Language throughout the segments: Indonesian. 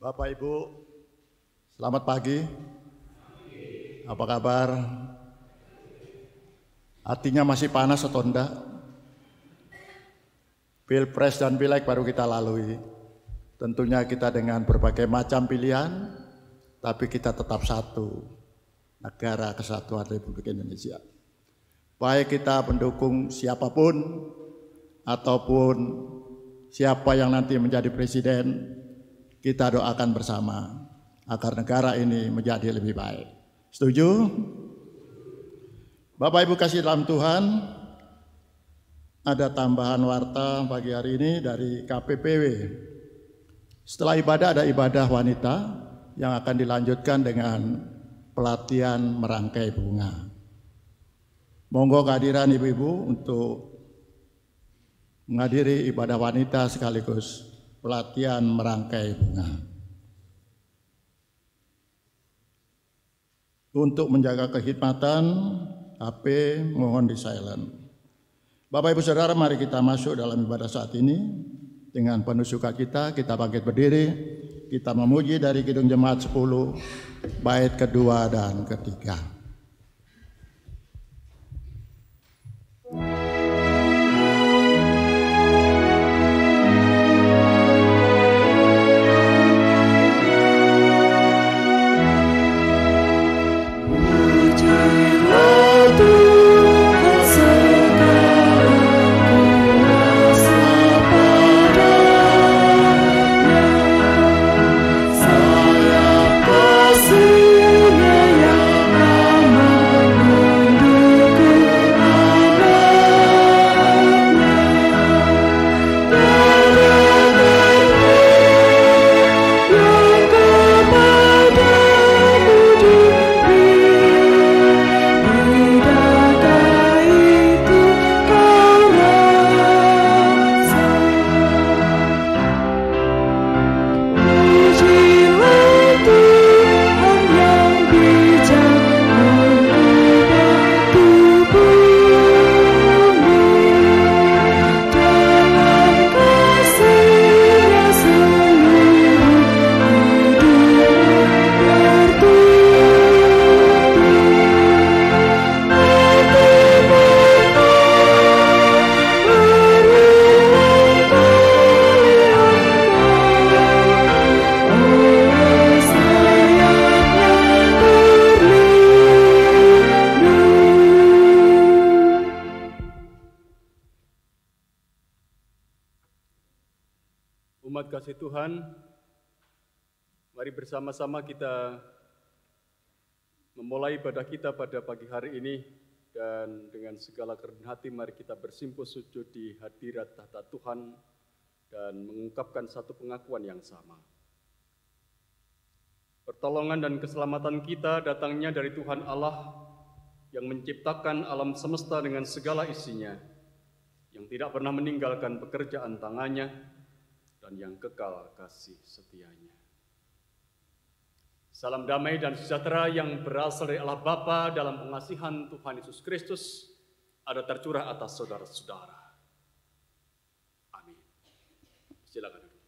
Bapak Ibu, selamat pagi. Apa kabar? Artinya masih panas atau enggak? Pilpres dan Pileg baru kita lalui. Tentunya kita dengan berbagai macam pilihan, tapi kita tetap satu, Negara Kesatuan Republik Indonesia. Baik kita pendukung siapapun, ataupun siapa yang nanti menjadi presiden, kita doakan bersama agar negara ini menjadi lebih baik. Setuju? Bapak Ibu kasih dalam Tuhan, ada tambahan warta pagi hari ini dari KPPW. Setelah ibadah ada ibadah wanita yang akan dilanjutkan dengan pelatihan merangkai bunga. Monggo kehadiran ibu-ibu untuk menghadiri ibadah wanita sekaligus pelatihan merangkai bunga. Untuk menjaga kekhidmatan, HP mohon di silent. Bapak Ibu Saudara, mari kita masuk dalam ibadah saat ini. Dengan penuh sukacita kita bangkit berdiri, kita memuji dari Kidung Jemaat 10, bait kedua dan ketiga. Kasih Tuhan, mari bersama-sama kita memulai ibadah kita pada pagi hari ini, dan dengan segala kerendahan hati mari kita bersimpuh sujud di hadirat tahta Tuhan dan mengungkapkan satu pengakuan yang sama. Pertolongan dan keselamatan kita datangnya dari Tuhan Allah yang menciptakan alam semesta dengan segala isinya, yang tidak pernah meninggalkan pekerjaan tangannya, dan yang kekal kasih setianya. Salam damai dan sejahtera yang berasal dari Allah Bapa dalam pengasihan Tuhan Yesus Kristus ada tercurah atas saudara-saudara. Amin. Silakan duduk.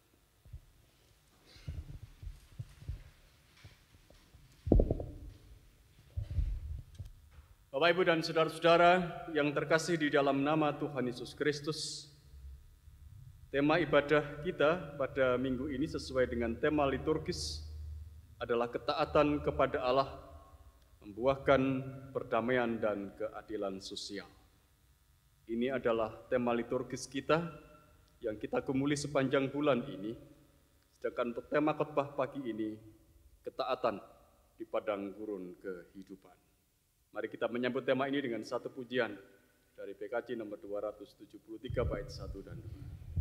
Bapak, Ibu, dan saudara-saudara yang terkasih di dalam nama Tuhan Yesus Kristus, tema ibadah kita pada minggu ini sesuai dengan tema liturgis adalah ketaatan kepada Allah membuahkan perdamaian dan keadilan sosial. Ini adalah tema liturgis kita yang kita gumuli sepanjang bulan ini. Sedangkan untuk tema khotbah pagi ini, ketaatan di padang gurun kehidupan. Mari kita menyambut tema ini dengan satu pujian dari PKJ nomor 273 bait 1 dan 2.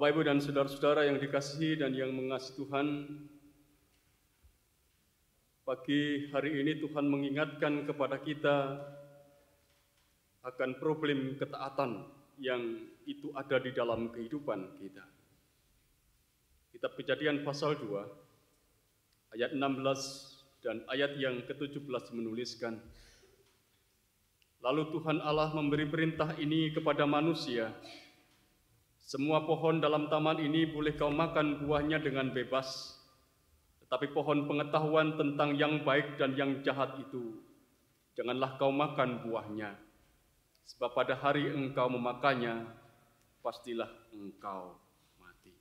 Bapak, Ibu, dan saudara-saudara yang dikasihi dan yang mengasihi Tuhan, pagi hari ini Tuhan mengingatkan kepada kita akan problem ketaatan yang itu ada di dalam kehidupan kita. Kitab Kejadian pasal 2, ayat 16 dan ayat yang ke-17 menuliskan, lalu Tuhan Allah memberi perintah ini kepada manusia, semua pohon dalam taman ini boleh kau makan buahnya dengan bebas, tetapi pohon pengetahuan tentang yang baik dan yang jahat itu, janganlah kau makan buahnya, sebab pada hari engkau memakannya, pastilah engkau mati.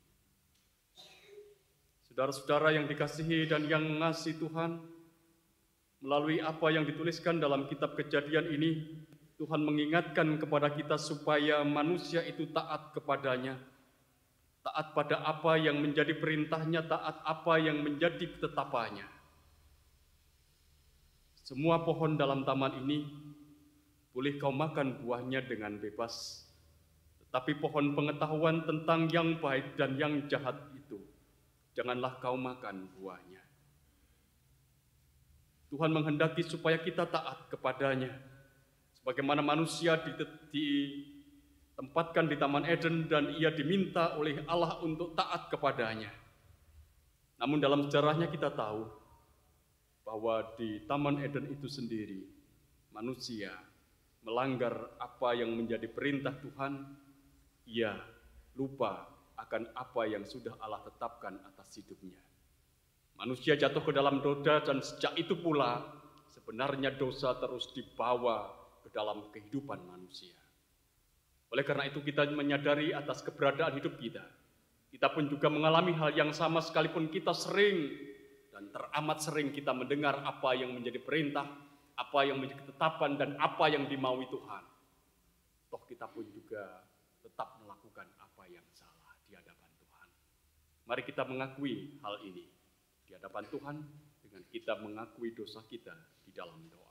Saudara-saudara yang dikasihi dan yang mengasihi Tuhan, melalui apa yang dituliskan dalam kitab Kejadian ini, Tuhan mengingatkan kepada kita supaya manusia itu taat kepadanya, taat pada apa yang menjadi perintahnya, taat apa yang menjadi ketetapannya. Semua pohon dalam taman ini boleh kau makan buahnya dengan bebas, tetapi pohon pengetahuan tentang yang baik dan yang jahat itu, janganlah kau makan buahnya. Tuhan menghendaki supaya kita taat kepadanya, sebagaimana manusia ditempatkan di Taman Eden dan ia diminta oleh Allah untuk taat kepadanya. Namun dalam sejarahnya kita tahu bahwa di Taman Eden itu sendiri, manusia melanggar apa yang menjadi perintah Tuhan, ia lupa akan apa yang sudah Allah tetapkan atas hidupnya. Manusia jatuh ke dalam dosa dan sejak itu pula sebenarnya dosa terus dibawa ke dalam kehidupan manusia. Oleh karena itu kita menyadari atas keberadaan hidup kita. Kita pun juga mengalami hal yang sama sekalipun kita sering dan teramat sering kita mendengar apa yang menjadi perintah, apa yang menjadi ketetapan dan apa yang dimaui Tuhan. Toh kita pun juga tetap melakukan apa yang salah di hadapan Tuhan. Mari kita mengakui hal ini di hadapan Tuhan dengan kita mengakui dosa kita di dalam doa.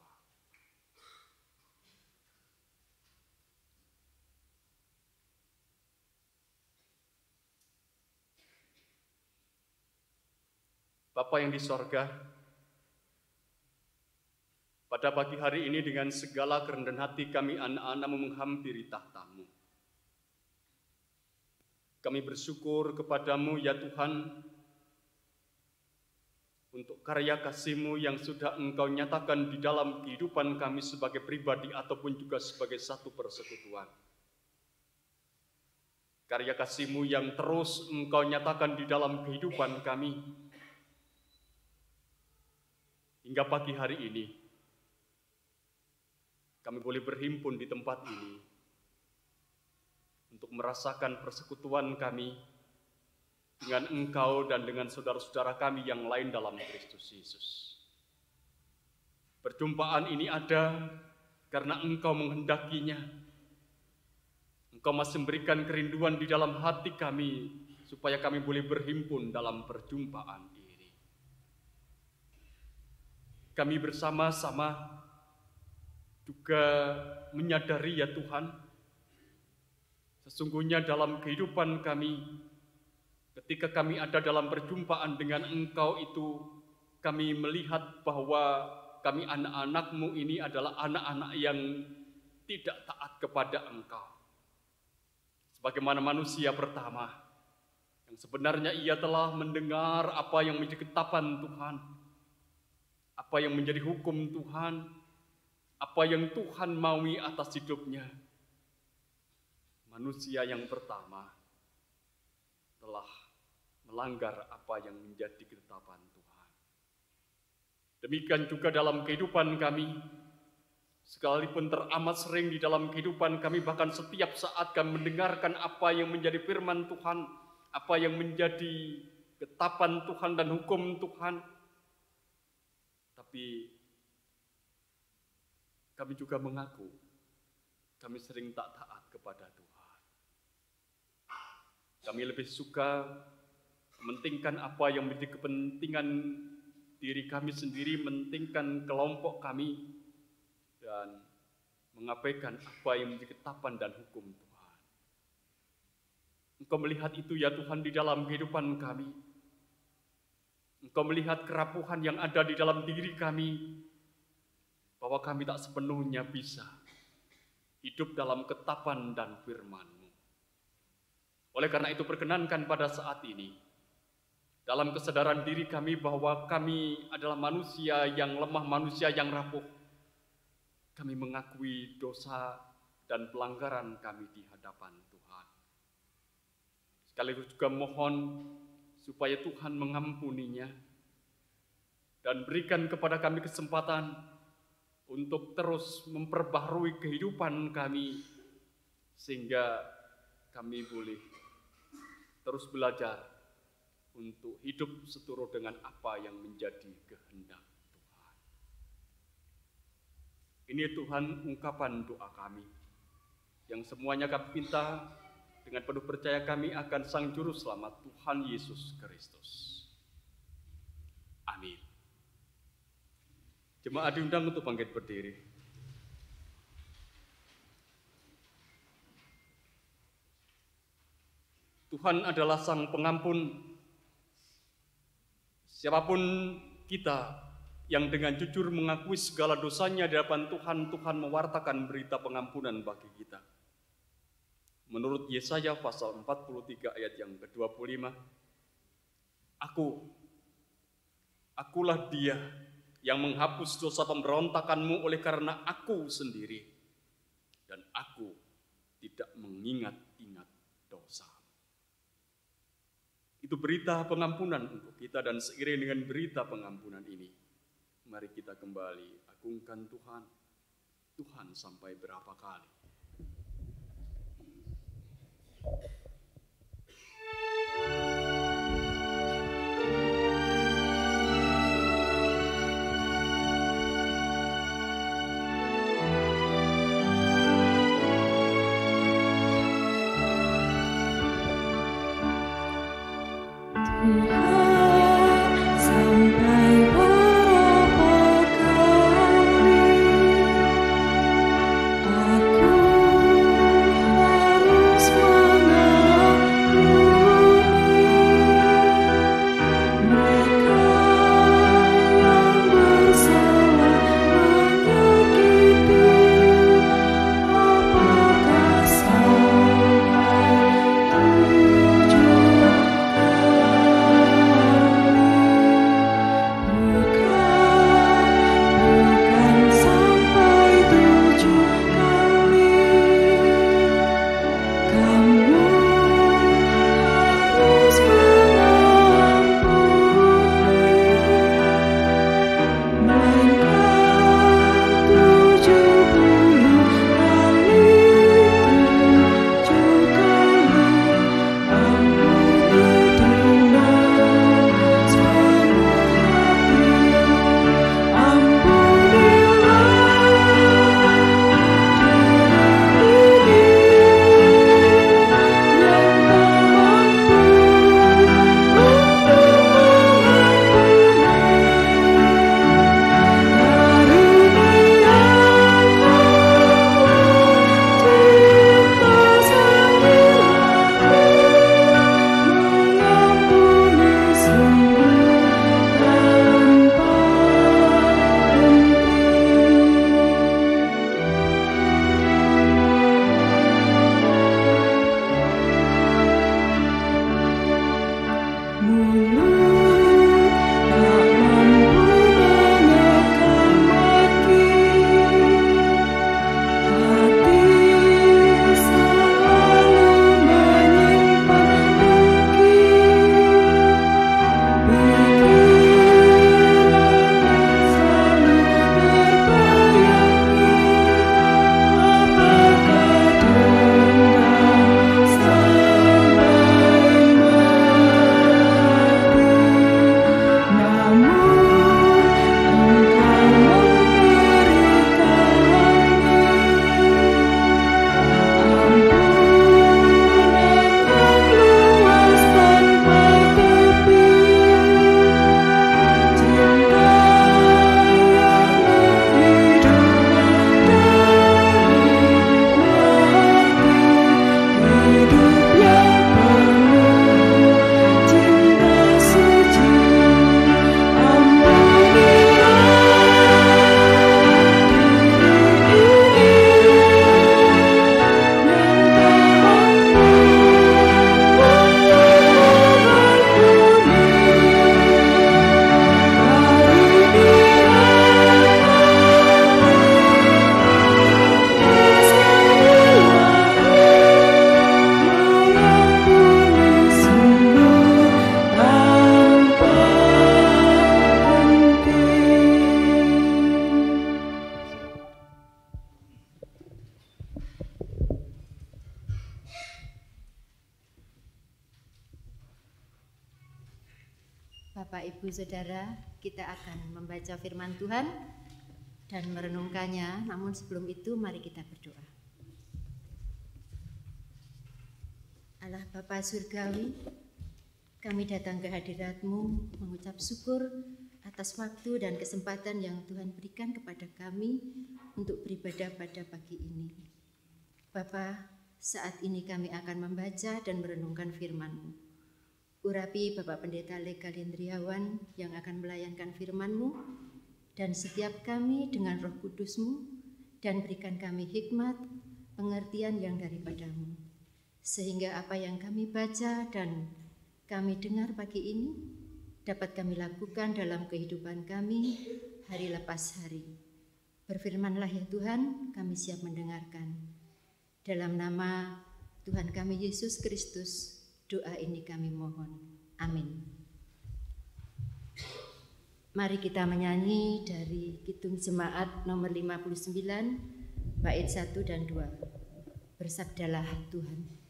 Bapa yang di sorga, pada pagi hari ini dengan segala kerendahan hati kami anak-anak-Mu menghampiri tahta-Mu. Kami bersyukur kepada-Mu ya Tuhan, untuk karya kasih-Mu yang sudah Engkau nyatakan di dalam kehidupan kami sebagai pribadi ataupun juga sebagai satu persekutuan. Karya kasih-Mu yang terus Engkau nyatakan di dalam kehidupan kami, hingga pagi hari ini, kami boleh berhimpun di tempat ini untuk merasakan persekutuan kami dengan Engkau dan dengan saudara-saudara kami yang lain dalam Kristus Yesus. Perjumpaan ini ada karena Engkau menghendakinya. Engkau masih memberikan kerinduan di dalam hati kami supaya kami boleh berhimpun dalam perjumpaan ini. Kami bersama-sama juga menyadari ya Tuhan, sesungguhnya dalam kehidupan kami, ketika kami ada dalam perjumpaan dengan Engkau itu, kami melihat bahwa kami anak-anak-Mu ini adalah anak-anak yang tidak taat kepada Engkau. Sebagaimana manusia pertama, yang sebenarnya ia telah mendengar apa yang menjadi ketetapan Tuhan, apa yang menjadi hukum Tuhan, apa yang Tuhan maui atas hidupnya. Manusia yang pertama telah melanggar apa yang menjadi ketetapan Tuhan. Demikian juga dalam kehidupan kami, sekalipun teramat sering di dalam kehidupan kami, bahkan setiap saat kami mendengarkan apa yang menjadi firman Tuhan, apa yang menjadi ketetapan Tuhan dan hukum Tuhan, tapi kami juga mengaku kami sering tak taat kepada Tuhan. Kami lebih suka mementingkan apa yang menjadi kepentingan diri kami sendiri, mementingkan kelompok kami, dan mengabaikan apa yang menjadi ketetapan dan hukum Tuhan. Engkau melihat itu ya Tuhan di dalam kehidupan kami. Engkau melihat kerapuhan yang ada di dalam diri kami, bahwa kami tak sepenuhnya bisa hidup dalam ketetapan dan firman-Mu. Oleh karena itu perkenankan pada saat ini, dalam kesadaran diri kami bahwa kami adalah manusia yang lemah, manusia yang rapuh, kami mengakui dosa dan pelanggaran kami di hadapan Tuhan. Sekaligus juga mohon supaya Tuhan mengampuninya dan berikan kepada kami kesempatan untuk terus memperbaharui kehidupan kami sehingga kami boleh terus belajar untuk hidup seturut dengan apa yang menjadi kehendak Tuhan. Ini Tuhan ungkapan doa kami yang semuanya kami minta dengan penuh percaya kami akan Sang Juru Selamat Tuhan Yesus Kristus. Amin. Jemaat diundang untuk bangkit berdiri. Tuhan adalah Sang Pengampun. Siapapun kita yang dengan jujur mengakui segala dosanya di hadapan Tuhan, Tuhan mewartakan berita pengampunan bagi kita. Menurut Yesaya pasal 43 ayat yang ke-25, Akulah Dia yang menghapus dosa pemberontakanmu oleh karena Aku sendiri, dan Aku tidak mengingat-ingat dosa. Itu berita pengampunan untuk kita, dan seiring dengan berita pengampunan ini, mari kita kembali agungkan Tuhan. Tuhan sampai berapa kali? Bapak, Ibu, Saudara, kita akan membaca firman Tuhan dan merenungkannya. Namun sebelum itu mari kita berdoa. Allah Bapa Surgawi, kami datang ke hadirat-Mu mengucap syukur atas waktu dan kesempatan yang Tuhan berikan kepada kami untuk beribadah pada pagi ini. Bapa, saat ini kami akan membaca dan merenungkan firman-Mu. Urapi Bapak Pendeta Lega Lindriawan yang akan melayankan firman-Mu, dan setiap kami dengan Roh Kudus-Mu, dan berikan kami hikmat, pengertian yang daripada-Mu, sehingga apa yang kami baca dan kami dengar pagi ini dapat kami lakukan dalam kehidupan kami hari lepas hari. Berfirmanlah ya Tuhan, kami siap mendengarkan. Dalam nama Tuhan kami Yesus Kristus, doa ini kami mohon. Amin. Mari kita menyanyi dari Kidung Jemaat nomor 59, bait 1 dan 2. Bersabdalah Tuhan.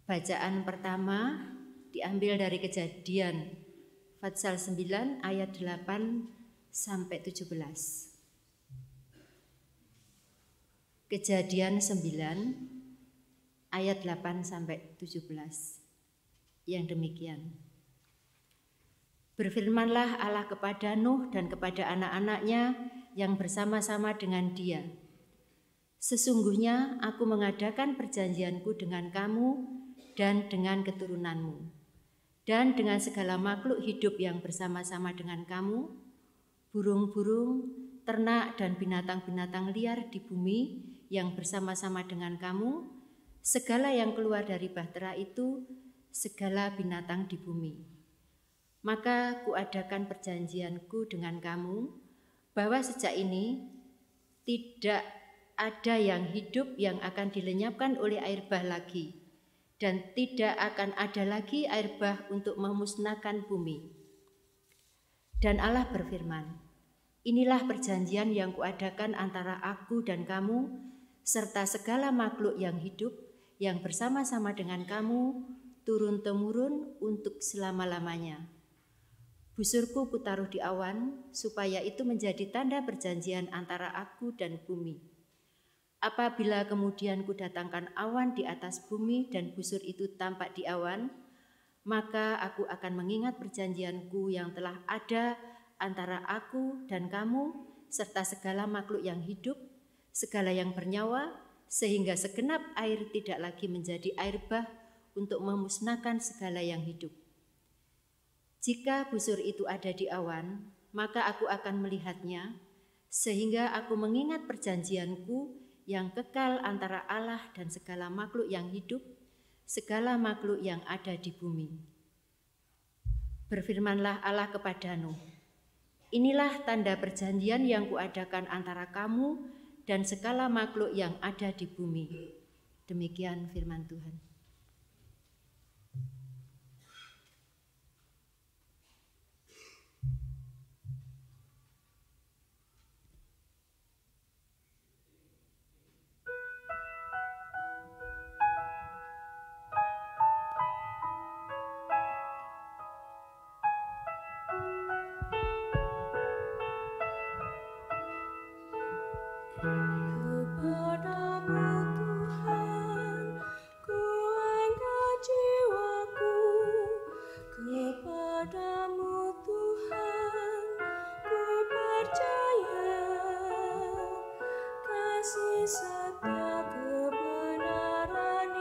Bacaan pertama diambil dari Kejadian pasal 9 ayat 8 sampai 17. Kejadian 9 ayat 8 sampai 17. Yang demikian. Berfirmanlah Allah kepada Nuh dan kepada anak-anaknya yang bersama-sama dengan dia. Sesungguhnya aku mengadakan perjanjianku dengan kamu dan dengan keturunanmu, dan dengan segala makhluk hidup yang bersama-sama dengan kamu, burung-burung, ternak dan binatang-binatang liar di bumi yang bersama-sama dengan kamu, segala yang keluar dari bahtera itu, segala binatang di bumi. Maka kuadakan perjanjianku dengan kamu, bahwa sejak ini tidak ada yang hidup yang akan dilenyapkan oleh air bah lagi, dan tidak akan ada lagi air bah untuk memusnahkan bumi. Dan Allah berfirman, inilah perjanjian yang kuadakan antara aku dan kamu, serta segala makhluk yang hidup yang bersama-sama dengan kamu, turun-temurun untuk selama-lamanya. Busurku kutaruh di awan, supaya itu menjadi tanda perjanjian antara aku dan bumi. Apabila kemudian kudatangkan awan di atas bumi dan busur itu tampak di awan, maka aku akan mengingat perjanjianku yang telah ada antara aku dan kamu, serta segala makhluk yang hidup, segala yang bernyawa, sehingga segenap air tidak lagi menjadi air bah untuk memusnahkan segala yang hidup. Jika busur itu ada di awan, maka aku akan melihatnya, sehingga aku mengingat perjanjianku yang kekal antara Allah dan segala makhluk yang hidup, segala makhluk yang ada di bumi. Berfirmanlah Allah kepada Nuh, inilah tanda perjanjian yang kuadakan antara kamu dan segala makhluk yang ada di bumi. Demikian firman Tuhan. Setia kebenaran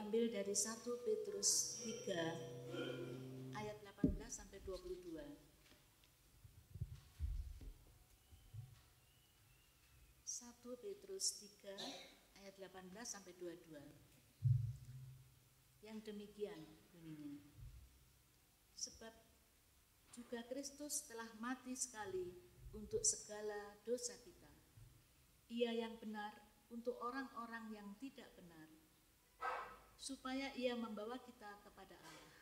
diambil dari 1 Petrus 3 ayat 18 sampai 22. 1 Petrus 3 ayat 18 sampai 22. Yang demikian bunyinya. Sebab juga Kristus telah mati sekali untuk segala dosa kita. Ia yang benar untuk orang-orang yang tidak benar, supaya ia membawa kita kepada Allah.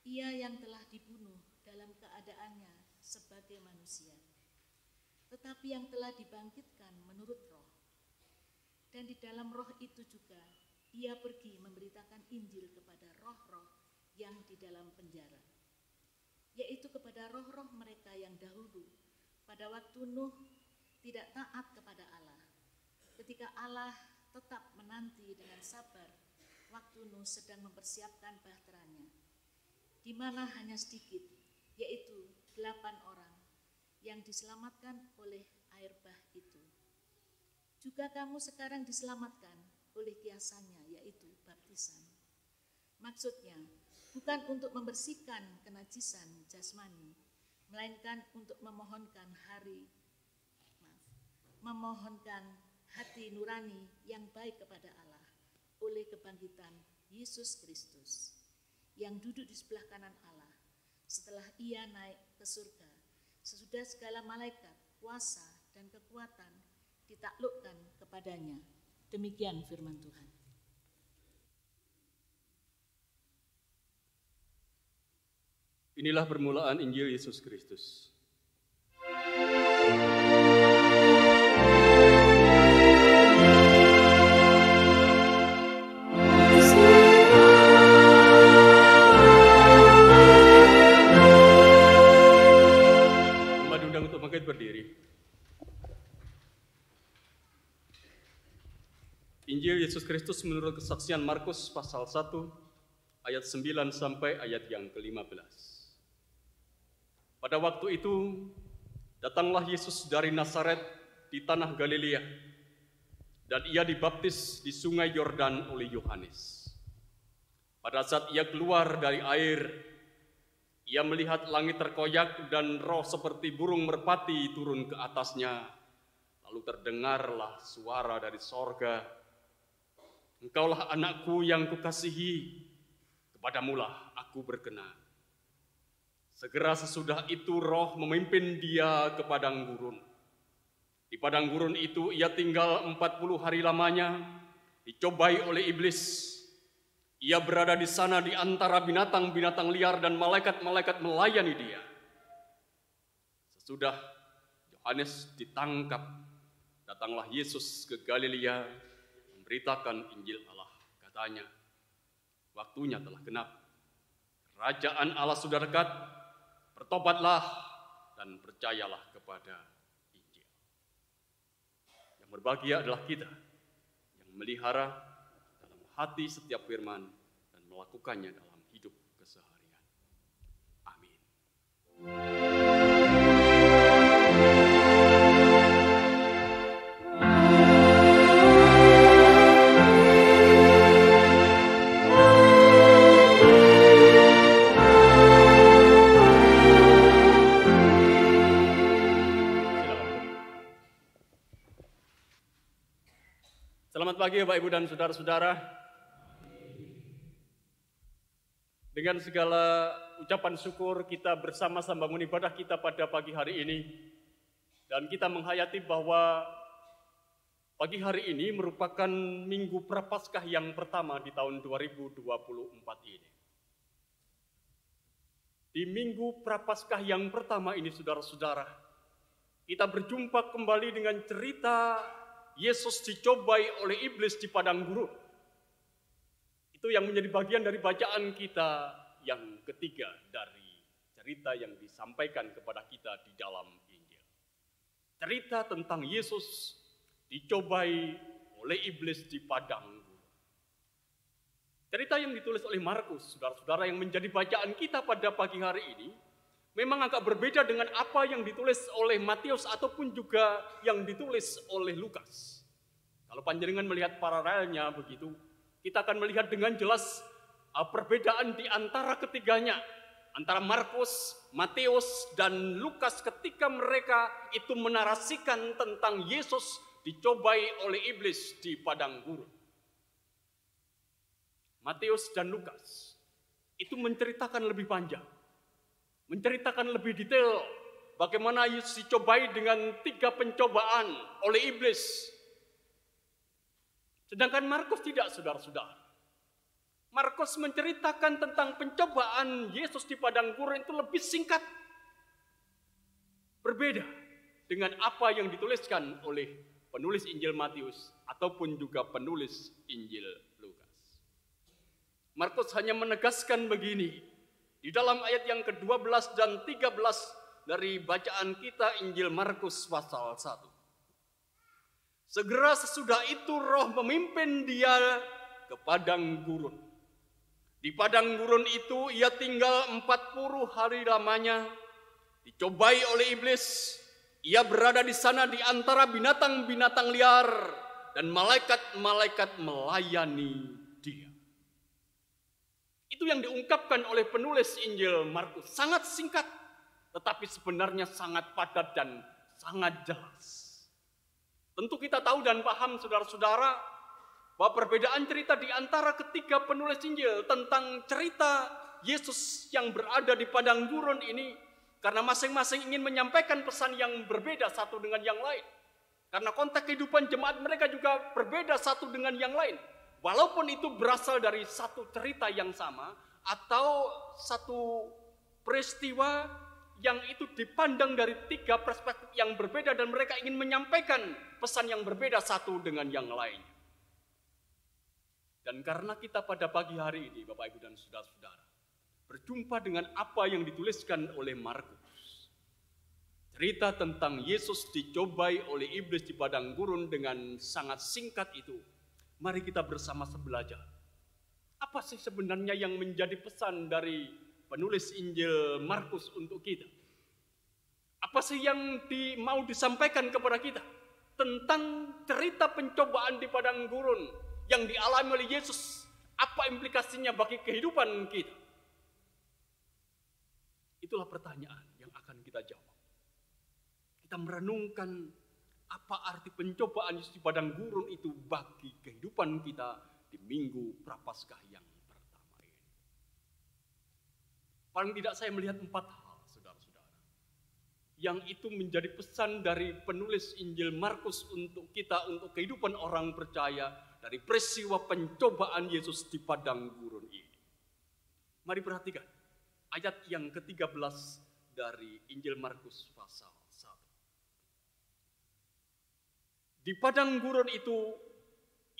Ia yang telah dibunuh dalam keadaannya sebagai manusia, tetapi yang telah dibangkitkan menurut roh. Dan di dalam roh itu juga ia pergi memberitakan Injil kepada roh-roh yang di dalam penjara, yaitu kepada roh-roh mereka yang dahulu pada waktu Nuh tidak taat kepada Allah, ketika Allah tetap menanti dengan sabar waktu Nuh sedang mempersiapkan bahteranya, di mana hanya sedikit, yaitu 8 orang yang diselamatkan oleh air bah itu. Juga kamu sekarang diselamatkan oleh kiasannya, yaitu baptisan. Maksudnya bukan untuk membersihkan kenajisan jasmani, melainkan untuk memohonkan hati nurani yang baik kepada Allah oleh kebangkitan Yesus Kristus yang duduk di sebelah kanan Allah setelah ia naik ke surga, sesudah segala malaikat, kuasa, dan kekuatan ditaklukkan kepadanya. Demikian firman Tuhan. Inilah permulaan Injil Yesus Kristus. Untuk bangkit berdiri. Injil Yesus Kristus menurut kesaksian Markus pasal 1 ayat 9 sampai ayat yang ke-15. Pada waktu itu datanglah Yesus dari Nazaret di tanah Galilea, dan ia dibaptis di sungai Yordan oleh Yohanes. Pada saat ia keluar dari air, ia melihat langit terkoyak dan roh seperti burung merpati turun ke atasnya. Lalu terdengarlah suara dari sorga, "Engkaulah anakku yang kukasihi, kepadamulah aku berkenan." Segera sesudah itu roh memimpin dia ke padang gurun. Di padang gurun itu ia tinggal 40 hari lamanya, dicobai oleh iblis. Ia berada di sana di antara binatang-binatang liar dan malaikat-malaikat melayani dia. Sesudah Yohanes ditangkap, datanglah Yesus ke Galilea memberitakan Injil Allah. Katanya, waktunya telah genap. Kerajaan Allah sudah dekat. Bertobatlah dan percayalah kepada Injil. Yang berbahagia adalah kita yang melihara dalam hati setiap firman dan melakukannya dalam hidup keseharian. Amin. Selamat pagi Bapak Ibu dan Saudara-saudara. Dengan segala ucapan syukur kita bersama-sama bangun ibadah kita pada pagi hari ini. Dan kita menghayati bahwa pagi hari ini merupakan Minggu Prapaskah yang pertama di tahun 2024 ini. Di Minggu Prapaskah yang pertama ini saudara-saudara, kita berjumpa kembali dengan cerita Yesus dicobai oleh iblis di padang gurun. Itu yang menjadi bagian dari bacaan kita yang ketiga dari cerita yang disampaikan kepada kita di dalam Injil. Cerita tentang Yesus dicobai oleh iblis di padang gurun. Cerita yang ditulis oleh Markus, saudara-saudara, yang menjadi bacaan kita pada pagi hari ini, memang agak berbeda dengan apa yang ditulis oleh Matius ataupun juga yang ditulis oleh Lukas. Kalau panjenengan melihat paralelnya begitu, kita akan melihat dengan jelas perbedaan di antara ketiganya, antara Markus, Matius, dan Lukas ketika mereka itu menarasikan tentang Yesus dicobai oleh iblis di padang gurun. Matius dan Lukas itu menceritakan lebih panjang, menceritakan lebih detail bagaimana Yesus dicobai dengan 3 pencobaan oleh iblis. Sedangkan Markus tidak, saudara-saudara. Markus menceritakan tentang pencobaan Yesus di padang gurun itu lebih singkat. Berbeda dengan apa yang dituliskan oleh penulis Injil Matius ataupun juga penulis Injil Lukas. Markus hanya menegaskan begini. Di dalam ayat yang ke-12 dan 13 dari bacaan kita Injil Markus pasal 1. Segera sesudah itu roh memimpin dia ke padang gurun. Di padang gurun itu ia tinggal 40 hari lamanya. Dicobai oleh iblis. Ia berada di sana di antara binatang-binatang liar. Dan malaikat-malaikat melayani dia. Itu yang diungkapkan oleh penulis Injil Markus. Sangat singkat, tetapi sebenarnya sangat padat dan sangat jelas. Tentu kita tahu dan paham saudara-saudara, bahwa perbedaan cerita di antara ketiga penulis Injil tentang cerita Yesus yang berada di padang gurun ini, karena masing-masing ingin menyampaikan pesan yang berbeda satu dengan yang lain. Karena konteks kehidupan jemaat mereka juga berbeda satu dengan yang lain. Walaupun itu berasal dari satu cerita yang sama atau satu peristiwa yang itu dipandang dari tiga perspektif yang berbeda dan mereka ingin menyampaikan pesan yang berbeda satu dengan yang lain. Dan karena kita pada pagi hari ini, Bapak Ibu dan Saudara-saudara, berjumpa dengan apa yang dituliskan oleh Markus. Cerita tentang Yesus dicobai oleh iblis di padang gurun dengan sangat singkat itu. Mari kita bersama-sama belajar. Apa sih sebenarnya yang menjadi pesan dari penulis Injil Markus untuk kita? Apa sih yang mau disampaikan kepada kita tentang cerita pencobaan di padang gurun yang dialami oleh Yesus? Apa implikasinya bagi kehidupan kita? Itulah pertanyaan yang akan kita jawab. Kita merenungkan apa arti pencobaan Yesus di padang gurun itu bagi kehidupan kita di Minggu Prapaskah yang pertama ini. Paling tidak saya melihat 4 hal, saudara-saudara, yang itu menjadi pesan dari penulis Injil Markus untuk kita, untuk kehidupan orang percaya dari peristiwa pencobaan Yesus di padang gurun ini. Mari perhatikan ayat yang ke-13 dari Injil Markus pasal 1. Di padang gurun itu,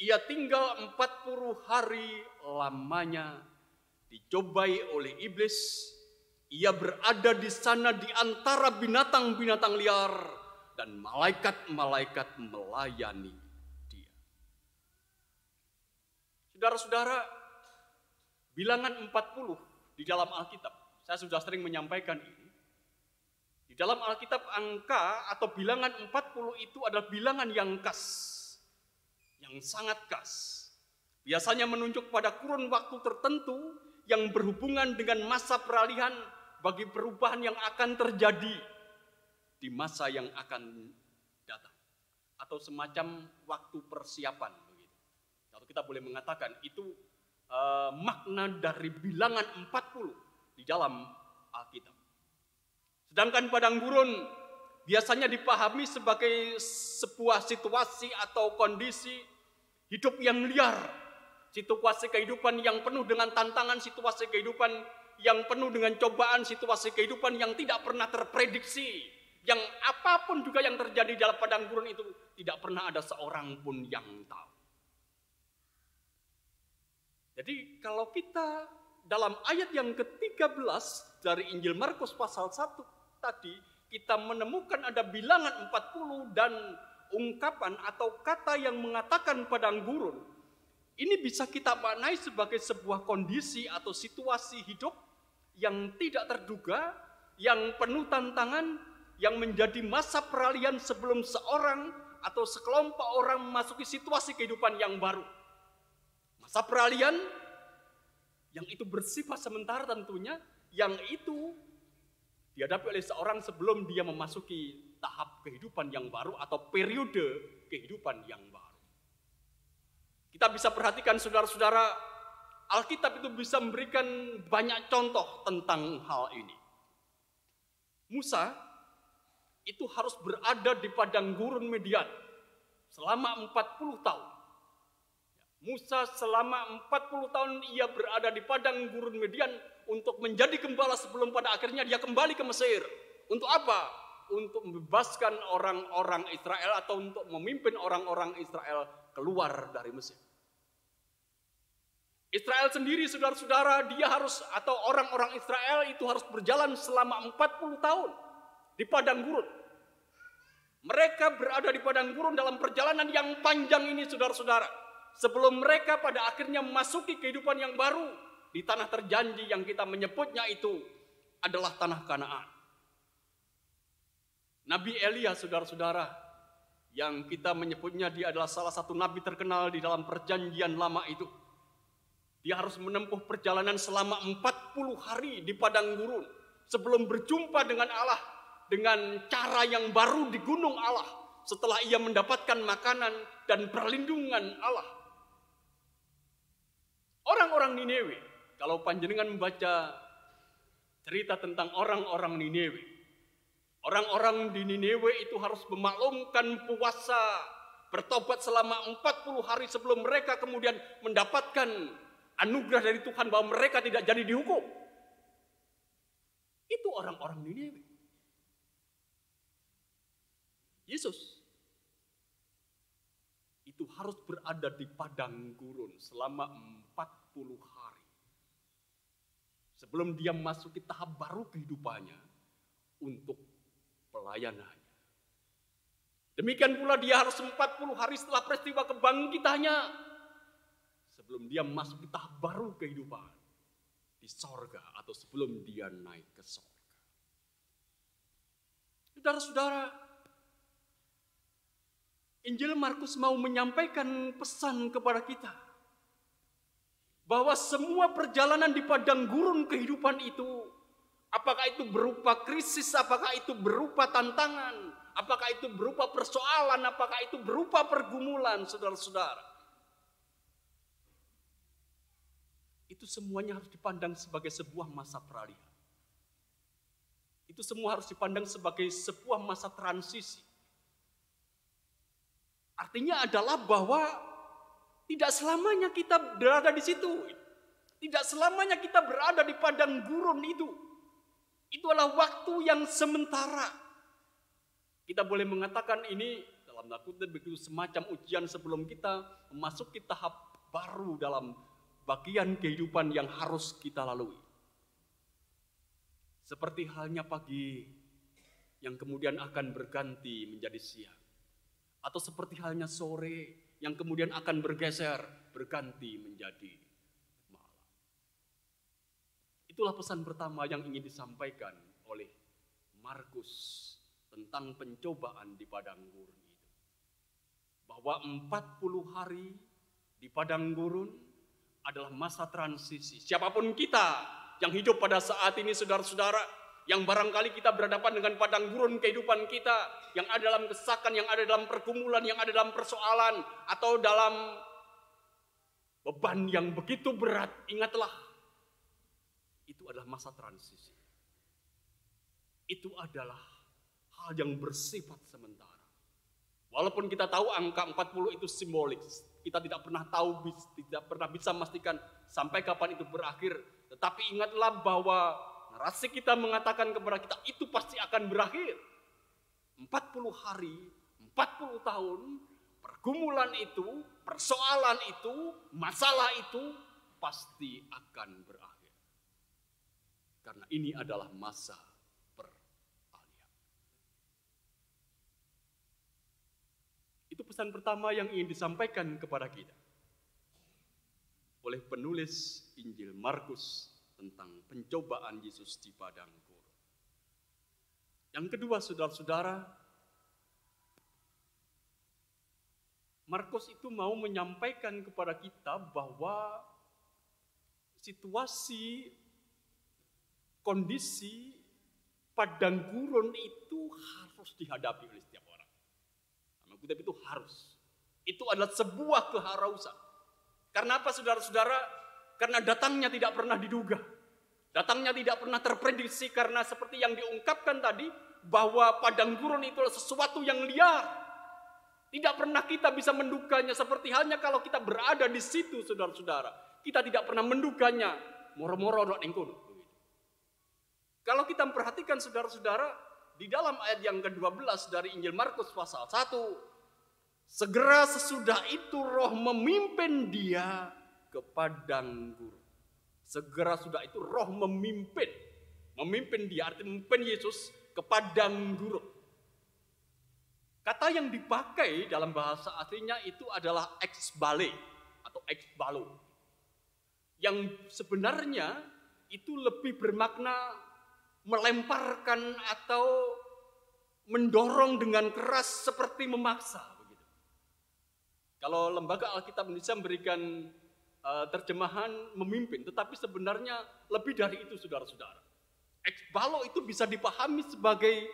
ia tinggal 40 hari lamanya, dicobai oleh iblis. Ia berada di sana di antara binatang-binatang liar, dan malaikat-malaikat melayani dia. Saudara-saudara, bilangan 40 di dalam Alkitab, saya sudah sering menyampaikan ini. Di dalam Alkitab angka atau bilangan 40 itu adalah bilangan yang khas, yang sangat khas. Biasanya menunjuk pada kurun waktu tertentu yang berhubungan dengan masa peralihan bagi perubahan yang akan terjadi di masa yang akan datang. Atau semacam waktu persiapan. Atau kita boleh mengatakan itu makna dari bilangan 40 di dalam Alkitab. Sedangkan padang gurun biasanya dipahami sebagai sebuah situasi atau kondisi hidup yang liar. Situasi kehidupan yang penuh dengan tantangan, situasi kehidupan yang penuh dengan cobaan, situasi kehidupan yang tidak pernah terprediksi. Yang apapun juga yang terjadi dalam padang gurun itu tidak pernah ada seorang pun yang tahu. Jadi kalau kita dalam ayat yang ke-13 dari Injil Markus pasal 1 tadi, kita menemukan ada bilangan 40 dan ungkapan atau kata yang mengatakan padang gurun. Ini bisa kita maknai sebagai sebuah kondisi atau situasi hidup yang tidak terduga, yang penuh tantangan, yang menjadi masa peralihan sebelum seorang atau sekelompok orang memasuki situasi kehidupan yang baru. Masa peralihan yang itu bersifat sementara tentunya, yang itu dihadapi oleh seorang sebelum dia memasuki tahap kehidupan yang baru atau periode kehidupan yang baru. Kita bisa perhatikan saudara-saudara, Alkitab itu bisa memberikan banyak contoh tentang hal ini. Musa itu harus berada di padang gurun Midian selama 40 tahun. Musa selama 40 tahun ia berada di padang gurun Midian untuk menjadi gembala sebelum pada akhirnya dia kembali ke Mesir. Untuk apa? Untuk membebaskan orang-orang Israel atau untuk memimpin orang-orang Israel keluar dari Mesir. Israel sendiri, saudara-saudara, dia harus, atau orang-orang Israel itu harus berjalan selama 40 tahun di padang gurun. Mereka berada di padang gurun dalam perjalanan yang panjang ini, saudara-saudara, sebelum mereka pada akhirnya memasuki kehidupan yang baru di tanah terjanji yang kita menyebutnya itu adalah tanah Kanaan. Nabi Elia, saudara-saudara, yang kita menyebutnya dia adalah salah satu nabi terkenal di dalam perjanjian lama itu. Dia harus menempuh perjalanan selama 40 hari di padang gurun sebelum berjumpa dengan Allah dengan cara yang baru di gunung Allah setelah ia mendapatkan makanan dan perlindungan Allah. Orang-orang Niniwe, kalau panjenengan membaca cerita tentang orang-orang Niniwe, orang-orang di Niniwe itu harus memaklumkan puasa, bertobat selama 40 hari sebelum mereka kemudian mendapatkan anugerah dari Tuhan bahwa mereka tidak jadi dihukum. Itu orang-orang Niniwe. Yesus itu harus berada di padang gurun selama 40 hari. Sebelum dia memasuki tahap baru kehidupannya untuk pelayanannya. Demikian pula dia harus 40 hari setelah peristiwa kebangkitannya. Sebelum dia masuk ke tahap baru kehidupan di sorga atau sebelum dia naik ke sorga. Saudara-saudara, Injil Markus mau menyampaikan pesan kepada kita bahwa semua perjalanan di padang gurun kehidupan itu, apakah itu berupa krisis, apakah itu berupa tantangan, apakah itu berupa persoalan, apakah itu berupa pergumulan, saudara-saudara, itu semuanya harus dipandang sebagai sebuah masa peralihan. Itu semua harus dipandang sebagai sebuah masa transisi. Artinya adalah bahwa tidak selamanya kita berada di situ. Tidak selamanya kita berada di padang gurun itu. Itu adalah waktu yang sementara. Kita boleh mengatakan ini dalam tanda kutip begitu semacam ujian sebelum kita memasuki tahap baru dalam bagian kehidupan yang harus kita lalui. Seperti halnya pagi yang kemudian akan berganti menjadi siang. Atau seperti halnya sore yang kemudian akan bergeser, berganti menjadi malam. Itulah pesan pertama yang ingin disampaikan oleh Markus tentang pencobaan di padang gurun itu. Bahwa 40 hari di padang gurun adalah masa transisi. Siapapun kita yang hidup pada saat ini, saudara-saudara, yang barangkali kita berhadapan dengan padang gurun kehidupan kita, yang ada dalam kesakan, yang ada dalam pergumulan, yang ada dalam persoalan, atau dalam beban yang begitu berat, ingatlah, itu adalah masa transisi. Itu adalah hal yang bersifat sementara. Walaupun kita tahu angka 40 itu simbolik, kita tidak pernah tahu, tidak pernah bisa memastikan sampai kapan itu berakhir. Tetapi ingatlah bahwa narasi kita mengatakan kepada kita itu pasti akan berakhir. 40 hari, 40 tahun, pergumulan itu, persoalan itu, masalah itu pasti akan berakhir. Karena ini adalah masa peralihan. Itu pesan pertama yang ingin disampaikan kepada kita oleh penulis Injil Markus tentang pencobaan Yesus di padang gurun. Yang kedua, saudara-saudara, Markus itu mau menyampaikan kepada kita bahwa situasi, kondisi padang gurun itu harus dihadapi oleh setiap orang. Nama kutip itu harus. Itu adalah sebuah keharusan. Karena apa, saudara-saudara? Karena datangnya tidak pernah diduga. Datangnya tidak pernah terprediksi karena seperti yang diungkapkan tadi, bahwa padang gurun itu adalah sesuatu yang liar. Tidak pernah kita bisa menduganya, seperti halnya kalau kita berada di situ, saudara-saudara. Kita tidak pernah menduganya, moro-moro ning kono. Kalau kita memperhatikan, saudara-saudara, di dalam ayat yang ke-12 dari Injil Markus pasal 1, segera sesudah itu roh memimpin dia ke ke padang gurun. Segera sudah itu roh memimpin dia, artinya memimpin Yesus ke padang gurun. Kata yang dipakai dalam bahasa aslinya itu adalah exbale atau exbalo. Yang sebenarnya itu lebih bermakna melemparkan atau mendorong dengan keras seperti memaksa. Begitu. Kalau Lembaga Alkitab Indonesia memberikan terjemahan memimpin, tetapi sebenarnya lebih dari itu, saudara-saudara. Exbalo itu bisa dipahami sebagai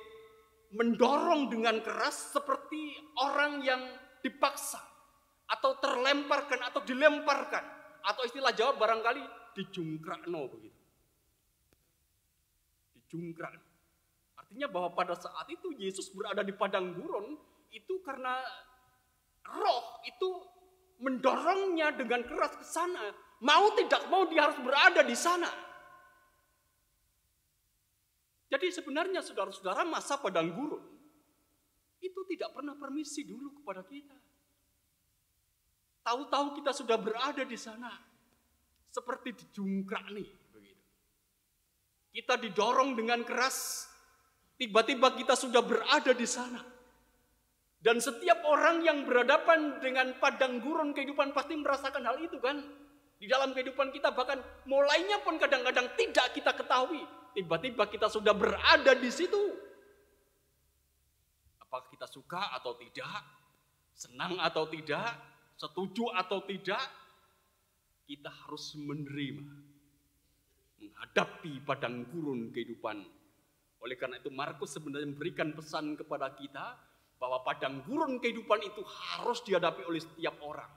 mendorong dengan keras seperti orang yang dipaksa atau terlemparkan atau dilemparkan, atau istilah Jawa barangkali dijungkrakno begitu. Dijungkrak. Artinya bahwa pada saat itu Yesus berada di padang gurun itu karena roh itu mendorongnya dengan keras ke sana. Mau tidak mau dia harus berada di sana. Jadi sebenarnya saudara-saudara, masa padang gurun itu tidak pernah permisi dulu kepada kita. Tahu-tahu kita sudah berada di sana, seperti dijungkrak nih. Begitu. Kita didorong dengan keras, tiba-tiba kita sudah berada di sana. Dan setiap orang yang berhadapan dengan padang gurun kehidupan pasti merasakan hal itu kan. Di dalam kehidupan kita bahkan mulainya pun kadang-kadang tidak kita ketahui. Tiba-tiba kita sudah berada di situ. Apakah kita suka atau tidak, senang atau tidak, setuju atau tidak, kita harus menerima, menghadapi padang gurun kehidupan. Oleh karena itu Markus sebenarnya memberikan pesan kepada kita bahwa padang gurun kehidupan itu harus dihadapi oleh setiap orang.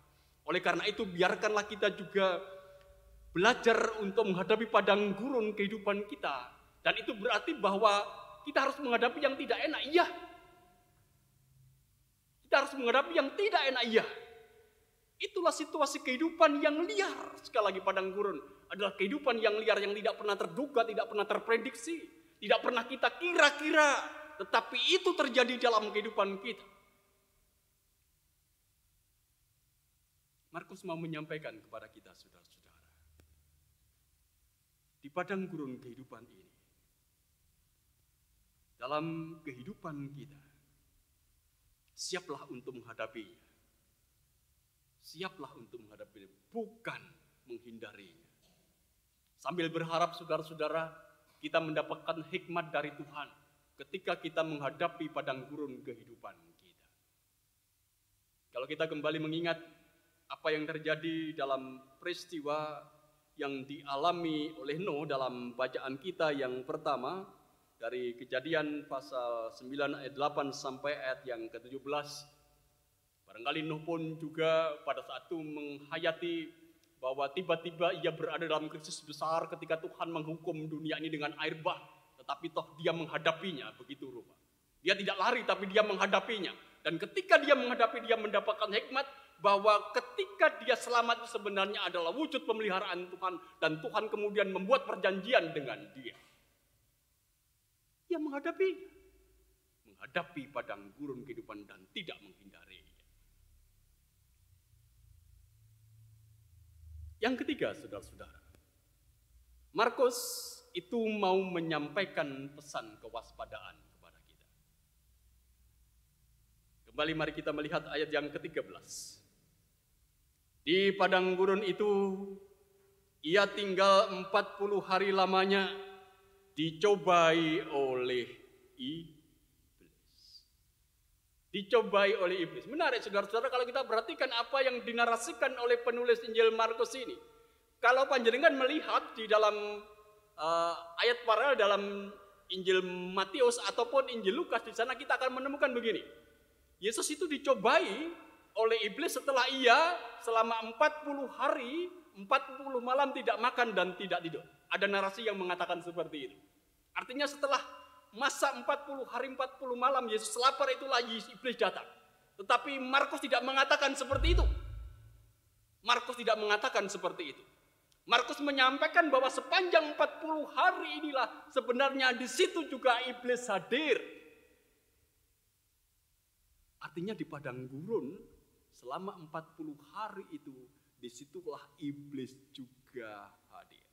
Oleh karena itu biarkanlah kita juga belajar untuk menghadapi padang gurun kehidupan kita. Dan itu berarti bahwa kita harus menghadapi yang tidak enak, iya. Kita harus menghadapi yang tidak enak, iya. Itulah situasi kehidupan yang liar. Sekali lagi padang gurun adalah kehidupan yang liar, yang tidak pernah terduga, tidak pernah terprediksi, tidak pernah kita kira-kira. Tetapi itu terjadi dalam kehidupan kita. Markus mau menyampaikan kepada kita, saudara-saudara, di padang gurun kehidupan ini, dalam kehidupan kita, siaplah untuk menghadapinya. Siaplah untuk menghadapinya, bukan menghindarinya. Sambil berharap, saudara-saudara, kita mendapatkan hikmat dari Tuhan ketika kita menghadapi padang gurun kehidupan kita. Kalau kita kembali mengingat apa yang terjadi dalam peristiwa yang dialami oleh Nuh dalam bacaan kita yang pertama, dari Kejadian pasal 9 ayat 8 sampai ayat yang ke-17. Barangkali Nuh pun juga pada saat itu menghayati bahwa tiba-tiba ia berada dalam krisis besar ketika Tuhan menghukum dunia ini dengan air bah. Tetapi toh dia menghadapinya, begitu rupa. Dia tidak lari tapi dia menghadapinya. Dan ketika dia menghadapi, dia mendapatkan hikmat bahwa ketika dia selamat itu sebenarnya adalah wujud pemeliharaan Tuhan. Dan Tuhan kemudian membuat perjanjian dengan dia. Dia menghadapi padang gurun kehidupan dan tidak menghindarinya. Yang ketiga, saudara-saudara, Markus itu mau menyampaikan pesan kewaspadaan kepada kita. Kembali mari kita melihat ayat yang ke-13. Di padang gurun itu ia tinggal 40 hari lamanya, dicobai oleh iblis. Dicobai oleh iblis. Menarik saudara-saudara kalau kita perhatikan apa yang dinarasikan oleh penulis Injil Markus ini. Kalau panjenengan melihat di dalam ayat paralel dalam Injil Matius ataupun Injil Lukas, di sana kita akan menemukan begini. Yesus itu dicobai oleh iblis setelah ia selama 40 hari, 40 malam tidak makan dan tidak tidur. Ada narasi yang mengatakan seperti itu. Artinya setelah masa 40 hari 40 malam Yesus lapar, itulah iblis datang. Tetapi Markus tidak mengatakan seperti itu. Markus tidak mengatakan seperti itu. Markus menyampaikan bahwa sepanjang 40 hari inilah sebenarnya di situ juga iblis hadir. Artinya di padang gurun selama 40 hari itu disitulah iblis juga hadir.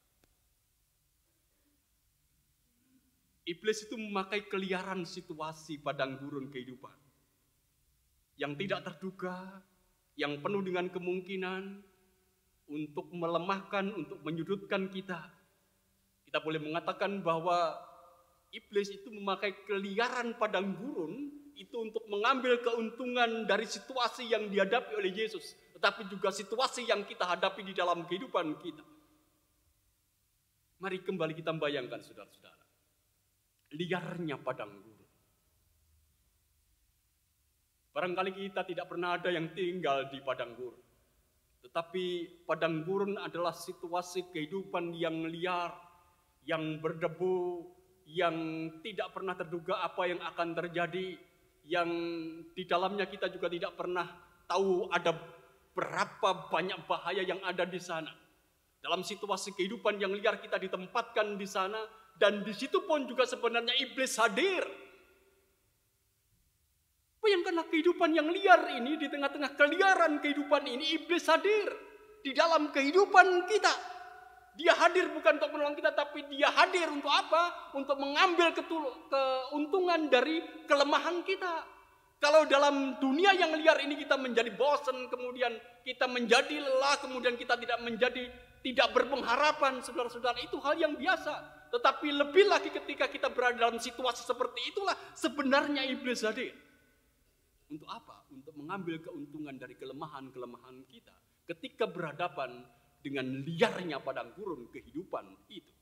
Iblis itu memakai keliaran situasi padang gurun kehidupan yang tidak terduga, yang penuh dengan kemungkinan untuk melemahkan, untuk menyudutkan kita. Kita boleh mengatakan bahwa iblis itu memakai keliaran padang gurun itu untuk mengambil keuntungan dari situasi yang dihadapi oleh Yesus, tetapi juga situasi yang kita hadapi di dalam kehidupan kita. Mari kembali kita bayangkan, saudara-saudara, liarnya padang gurun. Barangkali kita tidak pernah ada yang tinggal di padang gurun, tetapi padang gurun adalah situasi kehidupan yang liar, yang berdebu, yang tidak pernah terduga apa yang akan terjadi, yang di dalamnya kita juga tidak pernah tahu ada berapa banyak bahaya yang ada di sana. Dalam situasi kehidupan yang liar kita ditempatkan di sana, dan di situ pun juga sebenarnya iblis hadir. Bayangkanlah kehidupan yang liar ini, di tengah-tengah keliaran kehidupan ini, iblis hadir di dalam kehidupan kita. Dia hadir bukan untuk menolong kita, tapi dia hadir untuk apa? Untuk mengambil keuntungan dari kelemahan kita. Kalau dalam dunia yang liar ini kita menjadi bosan, kemudian kita menjadi lelah, kemudian kita tidak berpengharapan, saudara-saudara, itu hal yang biasa. Tetapi lebih lagi ketika kita berada dalam situasi seperti itulah sebenarnya iblis hadir. Untuk apa? Untuk mengambil keuntungan dari kelemahan-kelemahan kita ketika berhadapan dengan liarnya padang gurun kehidupan itu.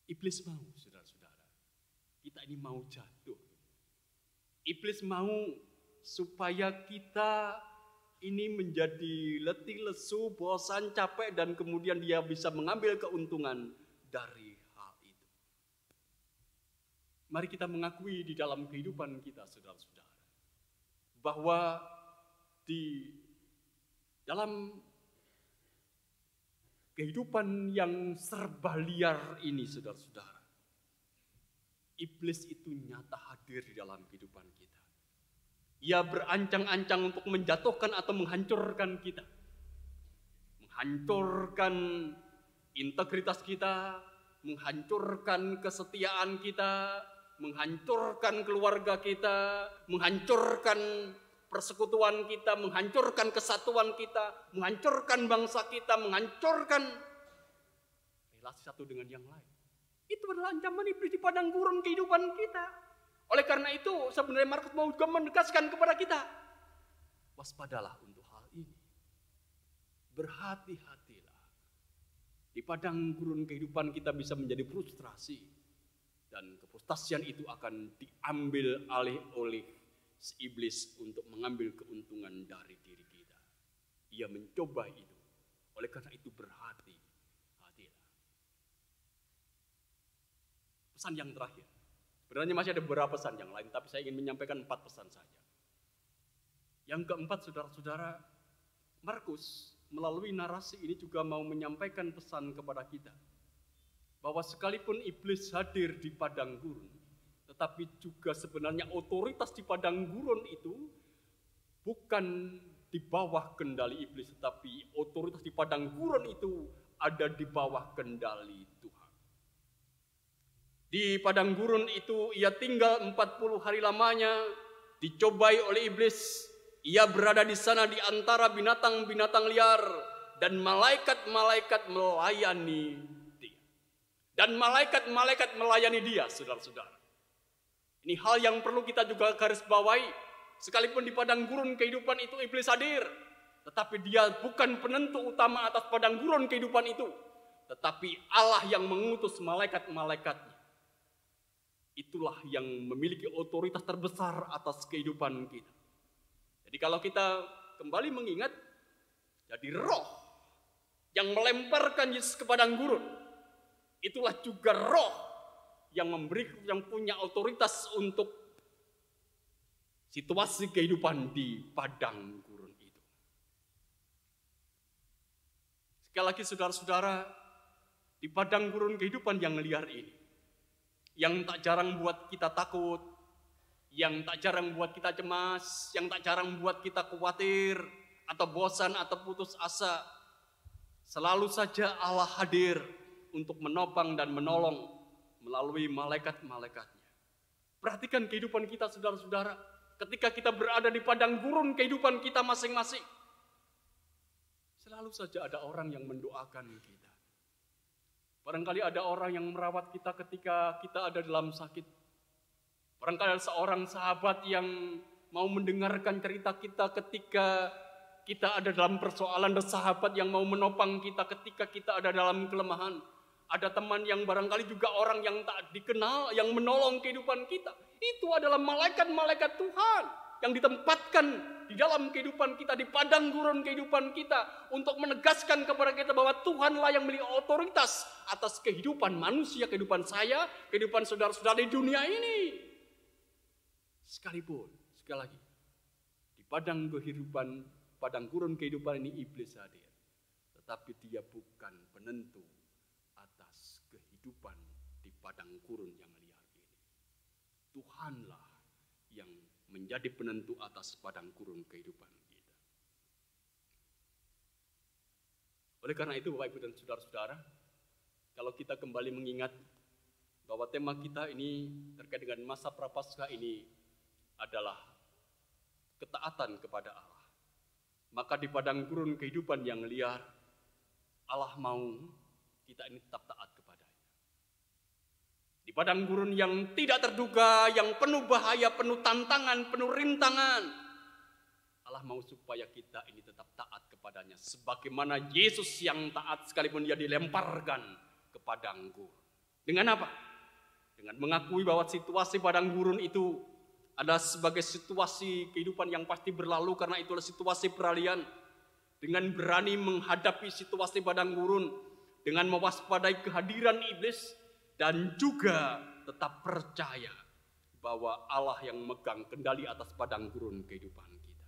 Iblis mau, saudara-saudara, kita ini mau jatuh. Iblis mau supaya kita ini menjadi letih, lesu, bosan, capek, dan kemudian dia bisa mengambil keuntungan dari hal itu. Mari kita mengakui di dalam kehidupan kita, saudara-saudara, bahwa di dalam kehidupan yang serba liar ini, saudara-saudara, iblis itu nyata hadir di dalam kehidupan kita. Ia berancang-ancang untuk menjatuhkan atau menghancurkan kita. Menghancurkan integritas kita, menghancurkan kesetiaan kita, menghancurkan keluarga kita, menghancurkan persekutuan kita, menghancurkan kesatuan kita, menghancurkan bangsa kita, menghancurkan relasi satu dengan yang lain. Itu adalah ancaman iblis di padang gurun kehidupan kita. Oleh karena itu sebenarnya Markus mau juga menegaskan kepada kita, waspadalah untuk hal ini. Berhati-hatilah. Di padang gurun kehidupan kita bisa menjadi frustrasi, dan kefrustasian itu akan diambil alih oleh si iblis untuk mengambil keuntungan dari diri kita. Ia mencoba itu. Oleh karena itu berhati-hatilah. Pesan yang terakhir. Sebenarnya masih ada beberapa pesan yang lain, tapi saya ingin menyampaikan 4 pesan saja. Yang keempat, saudara-saudara, Markus melalui narasi ini juga mau menyampaikan pesan kepada kita. Bahwa sekalipun iblis hadir di padang gurun, tetapi juga sebenarnya otoritas di padang gurun itu bukan di bawah kendali iblis, tetapi otoritas di padang gurun itu ada di bawah kendali Tuhan. Di padang gurun itu ia tinggal 40 hari lamanya, dicobai oleh iblis. Ia berada di sana di antara binatang-binatang liar, dan malaikat-malaikat melayani dia. Dan malaikat-malaikat melayani dia, saudara-saudara. Ini hal yang perlu kita juga garis bawahi. Sekalipun di padang gurun kehidupan itu iblis hadir, tetapi dia bukan penentu utama atas padang gurun kehidupan itu, tetapi Allah yang mengutus malaikat-malaikatnya. Itulah yang memiliki otoritas terbesar atas kehidupan kita. Jadi kalau kita kembali mengingat, jadi roh yang melemparkan Yesus ke padang gurun, itulah juga roh yang punya otoritas untuk situasi kehidupan di padang gurun itu. Sekali lagi saudara-saudara, di padang gurun kehidupan yang liar ini, yang tak jarang buat kita takut, yang tak jarang membuat kita cemas, yang tak jarang membuat kita khawatir, atau bosan, atau putus asa. Selalu saja Allah hadir untuk menopang dan menolong melalui malaikat-malaikatnya. Perhatikan kehidupan kita saudara-saudara, ketika kita berada di padang gurun kehidupan kita masing-masing. Selalu saja ada orang yang mendoakan kita. Barangkali ada orang yang merawat kita ketika kita ada dalam sakit. Barangkali ada seorang sahabat yang mau mendengarkan cerita kita ketika kita ada dalam persoalan, ada sahabat yang mau menopang kita ketika kita ada dalam kelemahan. Ada teman yang barangkali juga orang yang tak dikenal, yang menolong kehidupan kita. Itu adalah malaikat-malaikat Tuhan yang ditempatkan di dalam kehidupan kita, di padang gurun kehidupan kita, untuk menegaskan kepada kita bahwa Tuhanlah yang memiliki otoritas atas kehidupan manusia, kehidupan saya, kehidupan saudara-saudara di dunia ini. Sekalipun, sekali lagi, di padang kehidupan, padang gurun kehidupan ini iblis hadir, tetapi dia bukan penentu atas kehidupan di padang gurun yang liar ini. Tuhanlah yang menjadi penentu atas padang gurun kehidupan kita. Oleh karena itu Bapak Ibu dan saudara-saudara, kalau kita kembali mengingat bahwa tema kita ini terkait dengan masa Prapaskah ini adalah ketaatan kepada Allah. Maka di padang gurun kehidupan yang liar, Allah mau kita ini tetap taat kepadanya. Di padang gurun yang tidak terduga, yang penuh bahaya, penuh tantangan, penuh rintangan, Allah mau supaya kita ini tetap taat kepadanya. Sebagaimana Yesus yang taat sekalipun dia dilemparkan ke padang gurun. Dengan apa? Dengan mengakui bahwa situasi padang gurun itu adalah sebagai situasi kehidupan yang pasti berlalu, karena itulah situasi peralihan. Dengan berani menghadapi situasi padang gurun, dengan mewaspadai kehadiran iblis, dan juga tetap percaya bahwa Allah yang memegang kendali atas padang gurun kehidupan kita.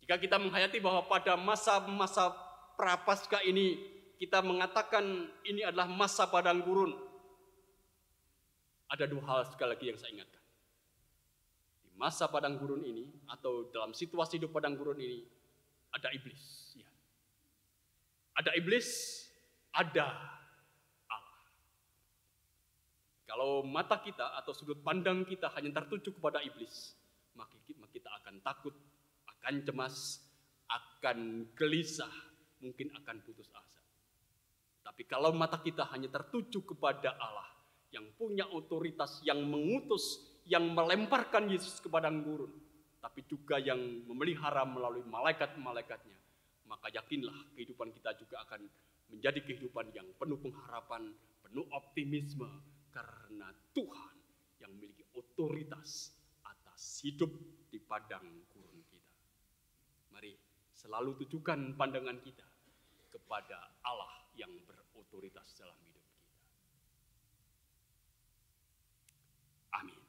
Jika kita menghayati bahwa pada masa-masa Prapaskah ini kita mengatakan ini adalah masa padang gurun, ada dua hal sekali lagi yang saya ingatkan. Di masa padang gurun ini, atau dalam situasi hidup padang gurun ini, ada iblis. Ya. Ada iblis, ada kalau mata kita atau sudut pandang kita hanya tertuju kepada iblis, maka kita akan takut, akan cemas, akan gelisah, mungkin akan putus asa. Tapi kalau mata kita hanya tertuju kepada Allah yang punya otoritas, yang mengutus, yang melemparkan Yesus ke padang gurun, tapi juga yang memelihara melalui malaikat-malaikatnya, maka yakinlah kehidupan kita juga akan menjadi kehidupan yang penuh pengharapan, penuh optimisme, karena Tuhan yang memiliki otoritas atas hidup di padang gurun kita. Mari selalu tujukan pandangan kita kepada Allah yang berotoritas dalam hidup kita. Amin.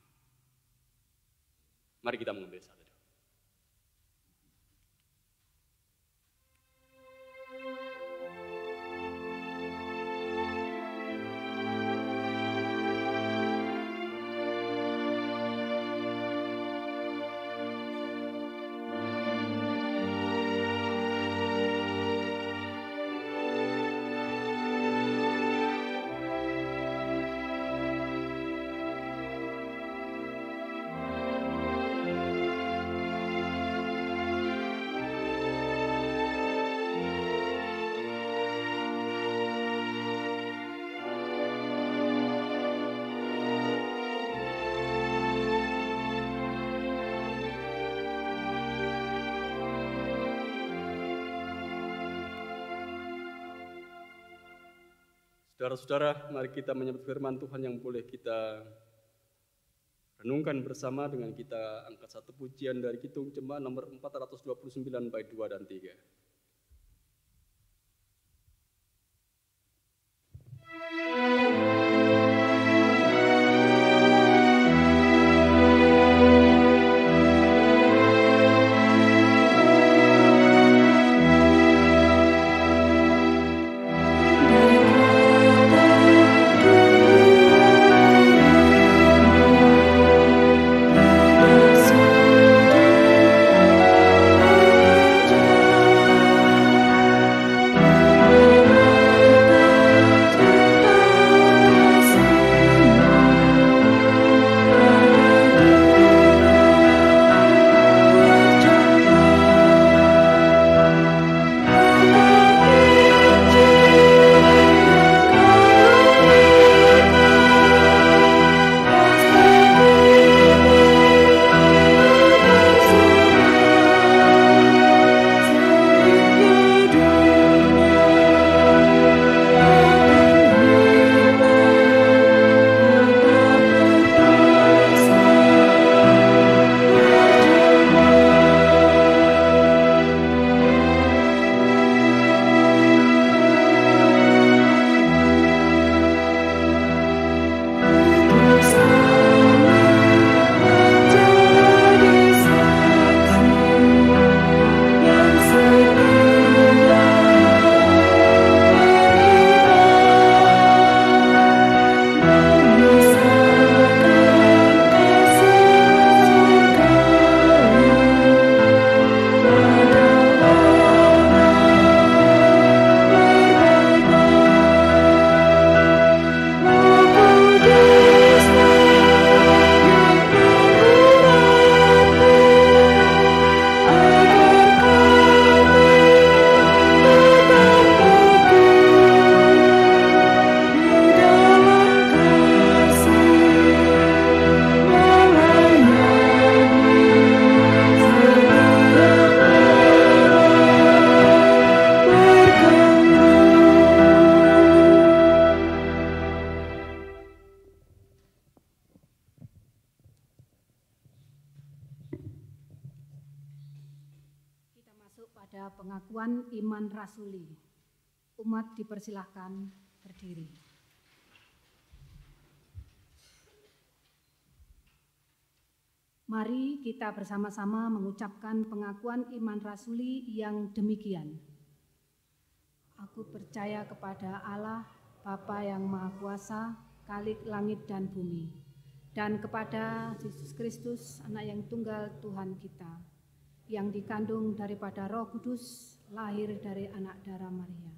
Mari kita mengambil satu. Saudara-saudara, mari kita menyebut firman Tuhan yang boleh kita renungkan bersama dengan kita angkat satu pujian dari Kidung Jemaat nomor 429 bait 2 dan 3. Thank pengakuan iman rasuli. Umat dipersilahkan berdiri. Mari kita bersama-sama mengucapkan pengakuan iman rasuli yang demikian. Aku percaya kepada Allah, Bapa yang Maha Kuasa, Khalik langit dan bumi, dan kepada Yesus Kristus, Anak yang tunggal Tuhan kita, yang dikandung daripada Roh Kudus, lahir dari anak darah Maria,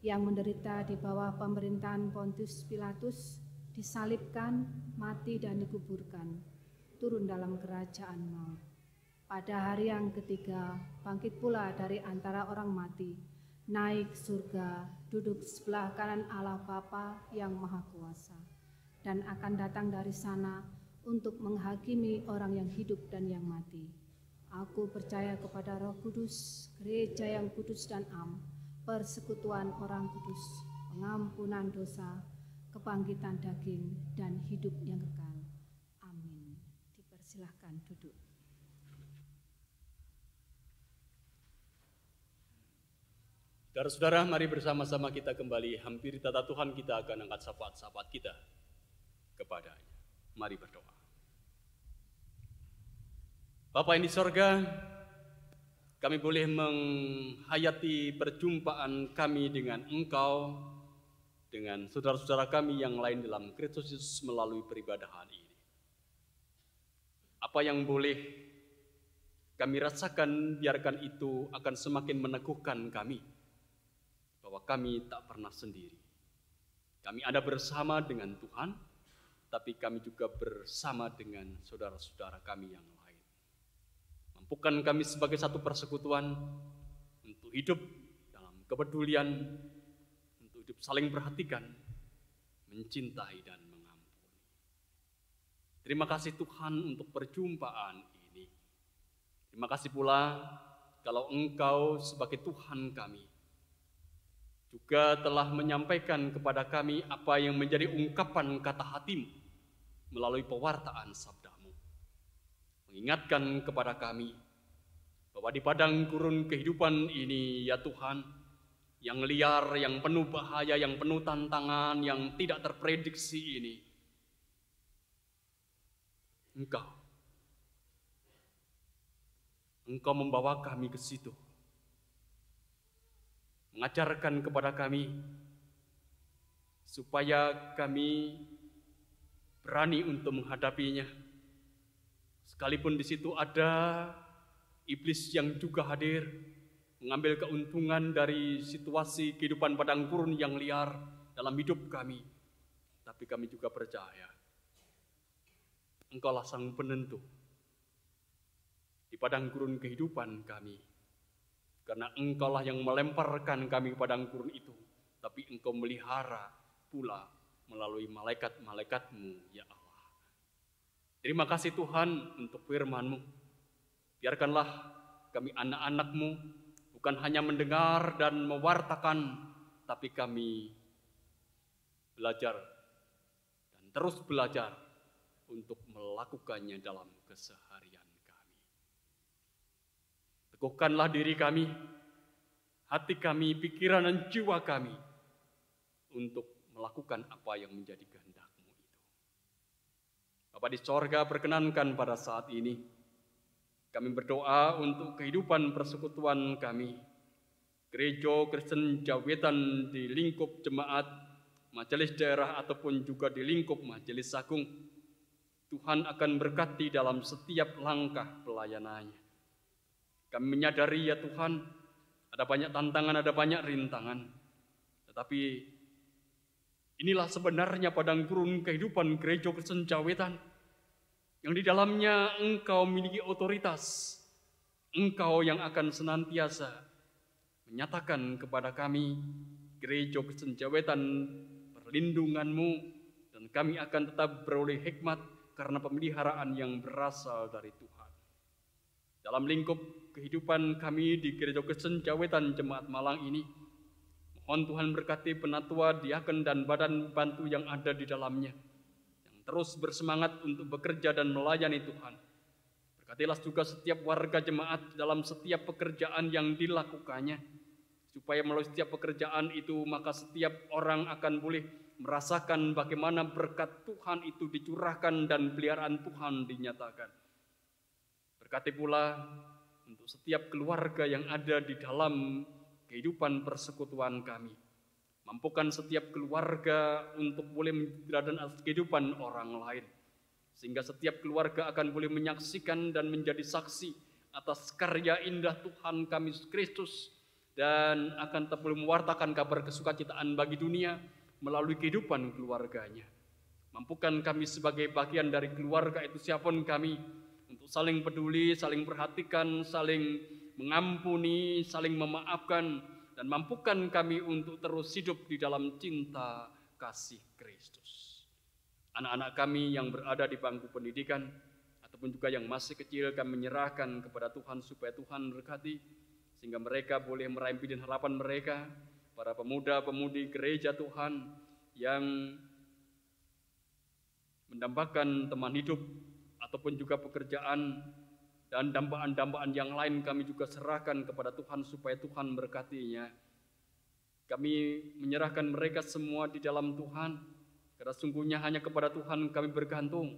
yang menderita di bawah pemerintahan Pontius Pilatus, disalibkan, mati dan dikuburkan, turun dalam kerajaan maut. Pada hari yang ketiga, bangkit pula dari antara orang mati, naik surga, duduk sebelah kanan Allah Bapa yang Maha Kuasa, dan akan datang dari sana untuk menghakimi orang yang hidup dan yang mati. Aku percaya kepada Roh Kudus, gereja yang kudus dan am, persekutuan orang kudus, pengampunan dosa, kebangkitan daging, dan hidup yang kekal. Amin. Dipersilahkan duduk. Saudara-saudara, mari bersama-sama kita kembali hampiri tata Tuhan. Kita akan angkat syafaat-syafaat kita kepadanya. Mari berdoa. Bapa yang di sorga, kami boleh menghayati perjumpaan kami dengan Engkau, dengan saudara-saudara kami yang lain dalam Kristus Yesus melalui peribadahan ini. Apa yang boleh kami rasakan, biarkan itu akan semakin meneguhkan kami, bahwa kami tak pernah sendiri. Kami ada bersama dengan Tuhan, tapi kami juga bersama dengan saudara-saudara kami yang lain. Mampukan kami sebagai satu persekutuan untuk hidup dalam kepedulian, untuk hidup saling perhatikan, mencintai dan mengampuni. Terima kasih Tuhan untuk perjumpaan ini. Terima kasih pula kalau Engkau sebagai Tuhan kami juga telah menyampaikan kepada kami apa yang menjadi ungkapan kata hatimu melalui pewartaan sabdamu. Mengingatkan kepada kami bahwa di padang gurun kehidupan ini, ya Tuhan, yang liar, yang penuh bahaya, yang penuh tantangan, yang tidak terprediksi ini, Engkau membawa kami ke situ, mengajarkan kepada kami supaya kami berani untuk menghadapinya. Sekalipun di situ ada iblis yang juga hadir, mengambil keuntungan dari situasi kehidupan padang gurun yang liar dalam hidup kami. Tapi kami juga percaya, Engkaulah sang penentu di padang gurun kehidupan kami. Karena Engkaulah yang melemparkan kami ke padang gurun itu, tapi Engkau melihara pula melalui malaikat-malaikatmu, ya Allah. Terima kasih Tuhan untuk firman-Mu. Biarkanlah kami anak-anak-Mu bukan hanya mendengar dan mewartakan, tapi kami belajar dan terus belajar untuk melakukannya dalam keseharian kami. Teguhkanlah diri kami, hati kami, pikiran dan jiwa kami untuk melakukan apa yang menjadi kehendak-Mu itu. Bapa di sorga, perkenankan pada saat ini kami berdoa untuk kehidupan persekutuan kami, Gereja Kristen Jawetan di lingkup jemaat, majelis daerah ataupun juga di lingkup majelis agung. Tuhan akan berkati dalam setiap langkah pelayanannya. Kami menyadari ya Tuhan, ada banyak tantangan, ada banyak rintangan. Tetapi inilah sebenarnya padang gurun kehidupan Gereja Kristen Jawetan, yang di dalamnya Engkau miliki otoritas. Engkau yang akan senantiasa menyatakan kepada kami, Gereja Kristen Jawetan, perlindungan-Mu, dan kami akan tetap beroleh hikmat karena pemeliharaan yang berasal dari Tuhan. Dalam lingkup kehidupan kami di Gereja Kristen Jawetan Jemaat Malang ini, mohon Tuhan berkati penatua, diaken, dan badan bantu yang ada di dalamnya, yang terus bersemangat untuk bekerja dan melayani Tuhan. Berkatilah juga setiap warga jemaat dalam setiap pekerjaan yang dilakukannya, supaya melalui setiap pekerjaan itu maka setiap orang akan boleh merasakan bagaimana berkat Tuhan itu dicurahkan dan peliharaan Tuhan dinyatakan. Berkati pula untuk setiap keluarga yang ada di dalam kehidupan persekutuan kami. Mampukan setiap keluarga untuk boleh menjadi atas kehidupan orang lain. Sehingga setiap keluarga akan boleh menyaksikan dan menjadi saksi atas karya indah Tuhan kami Yesus Kristus. Dan akan tetap boleh mewartakan kabar kesukacitaan bagi dunia melalui kehidupan keluarganya. Mampukan kami sebagai bagian dari keluarga itu siapapun kami untuk saling peduli, saling perhatikan, saling mengampuni, saling memaafkan, dan mampukan kami untuk terus hidup di dalam cinta kasih Kristus. Anak-anak kami yang berada di bangku pendidikan ataupun juga yang masih kecil kami menyerahkan kepada Tuhan supaya Tuhan berkati sehingga mereka boleh meraih mimpi dan harapan mereka. Para pemuda-pemudi gereja Tuhan yang mendambakan teman hidup ataupun juga pekerjaan dan dambaan-dambaan yang lain kami juga serahkan kepada Tuhan supaya Tuhan berkatinya. Kami menyerahkan mereka semua di dalam Tuhan, karena sungguhnya hanya kepada Tuhan kami bergantung,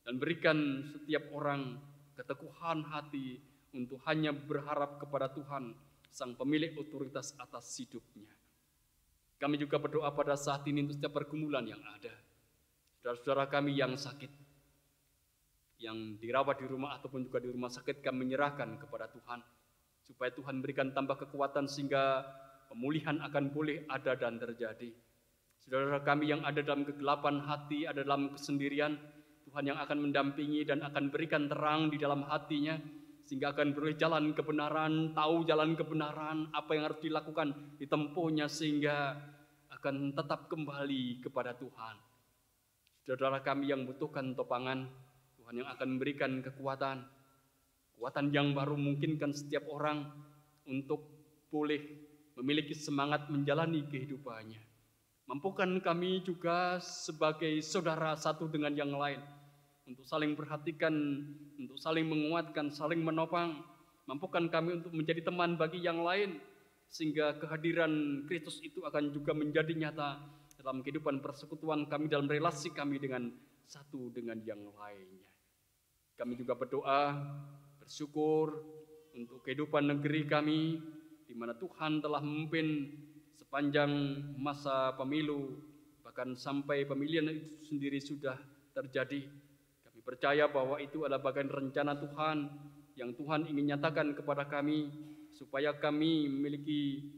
dan berikan setiap orang keteguhan hati untuk hanya berharap kepada Tuhan, Sang pemilik otoritas atas hidupnya. Kami juga berdoa pada saat ini untuk setiap pergumulan yang ada. Saudara-saudara kami yang sakit, yang dirawat di rumah ataupun juga di rumah sakit, kami menyerahkan kepada Tuhan supaya Tuhan berikan tambah kekuatan sehingga pemulihan akan boleh ada dan terjadi. Saudara kami yang ada dalam kegelapan hati, ada dalam kesendirian, Tuhan yang akan mendampingi dan akan berikan terang di dalam hatinya sehingga akan beroleh jalan kebenaran, tahu jalan kebenaran, apa yang harus dilakukan, ditempuhnya sehingga akan tetap kembali kepada Tuhan. Saudara kami yang butuhkan topangan, Tuhan yang akan memberikan kekuatan yang baru memungkinkan setiap orang untuk boleh memiliki semangat menjalani kehidupannya. Mampukan kami juga sebagai saudara satu dengan yang lain untuk saling perhatikan, untuk saling menguatkan, saling menopang. Mampukan kami untuk menjadi teman bagi yang lain sehingga kehadiran Kristus itu akan juga menjadi nyata dalam kehidupan persekutuan kami, dalam relasi kami dengan satu dengan yang lainnya. Kami juga berdoa, bersyukur untuk kehidupan negeri kami, di mana Tuhan telah memimpin sepanjang masa pemilu, bahkan sampai pemilihan itu sendiri sudah terjadi. Kami percaya bahwa itu adalah bagian rencana Tuhan yang Tuhan ingin nyatakan kepada kami, supaya kami memiliki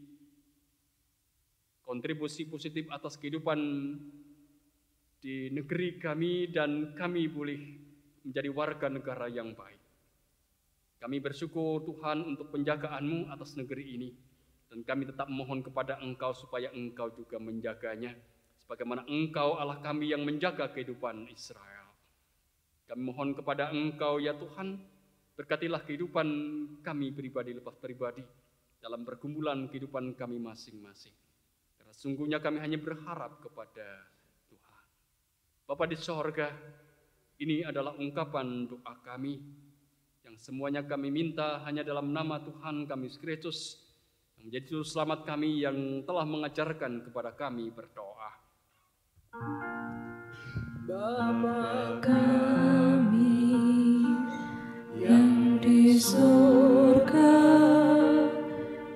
kontribusi positif atas kehidupan di negeri kami dan kami boleh menjadi warga negara yang baik. Kami bersyukur Tuhan untuk penjagaan-Mu atas negeri ini, dan kami tetap mohon kepada Engkau supaya Engkau juga menjaganya, sebagaimana Engkau Allah kami yang menjaga kehidupan Israel. Kami mohon kepada Engkau ya Tuhan, berkatilah kehidupan kami pribadi lepas pribadi dalam pergumulan kehidupan kami masing-masing. Karena sungguhnya kami hanya berharap kepada Tuhan. Bapa di sorga, ini adalah ungkapan doa kami, yang semuanya kami minta hanya dalam nama Tuhan kami Yesus Kristus, yang menjadi juru selamat kami, yang telah mengajarkan kepada kami berdoa. Bapa kami yang di surga,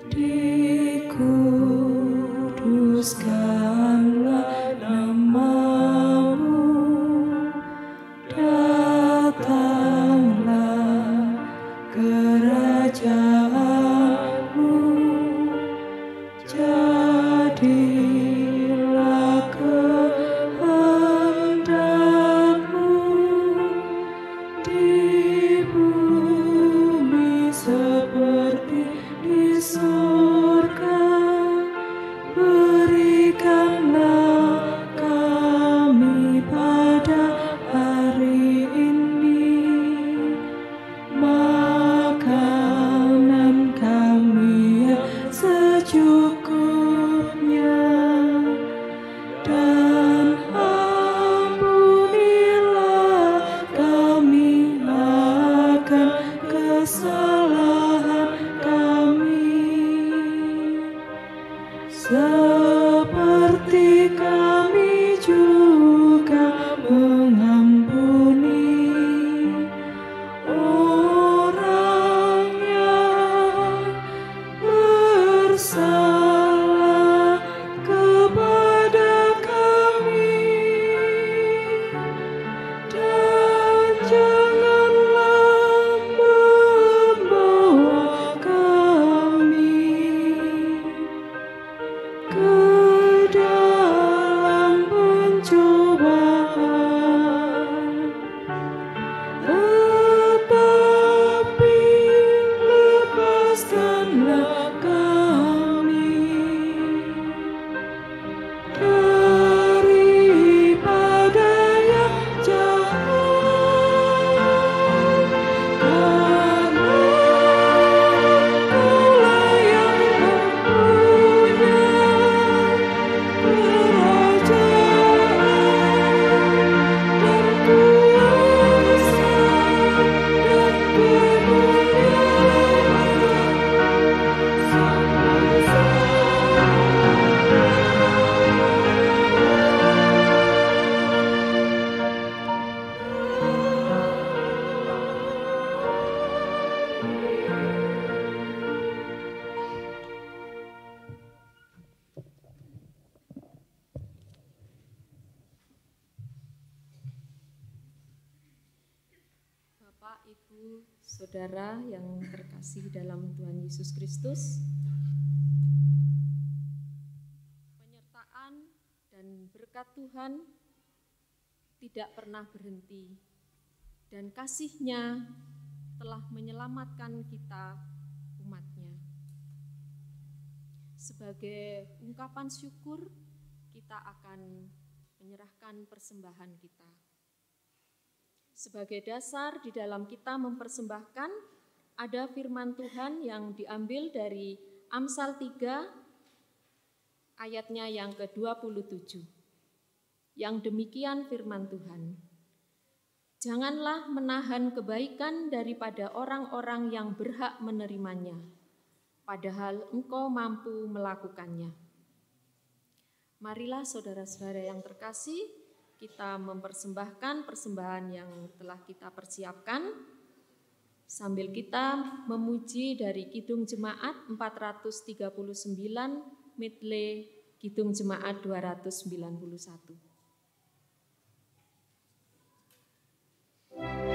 dikuduskanlah nama-Mu, datanglah kerajaan-Mu, jadilah kehendak-Mu di bumi seperti di surga. Berikanlah kami pada hari ini makanan kami yang secukupnya, Ibu, Saudara yang terkasih dalam Tuhan Yesus Kristus, penyertaan dan berkat Tuhan tidak pernah berhenti, dan kasih-Nya telah menyelamatkan kita, umat-Nya. Sebagai ungkapan syukur, kita akan menyerahkan persembahan kita. Sebagai dasar di dalam kita mempersembahkan, ada firman Tuhan yang diambil dari Amsal 3, ayatnya yang ke-27. Yang demikian firman Tuhan, janganlah menahan kebaikan daripada orang-orang yang berhak menerimanya, padahal engkau mampu melakukannya. Marilah saudara-saudara yang terkasih, kita mempersembahkan persembahan yang telah kita persiapkan sambil kita memuji dari Kidung Jemaat 439, medley Kidung Jemaat 291. Thank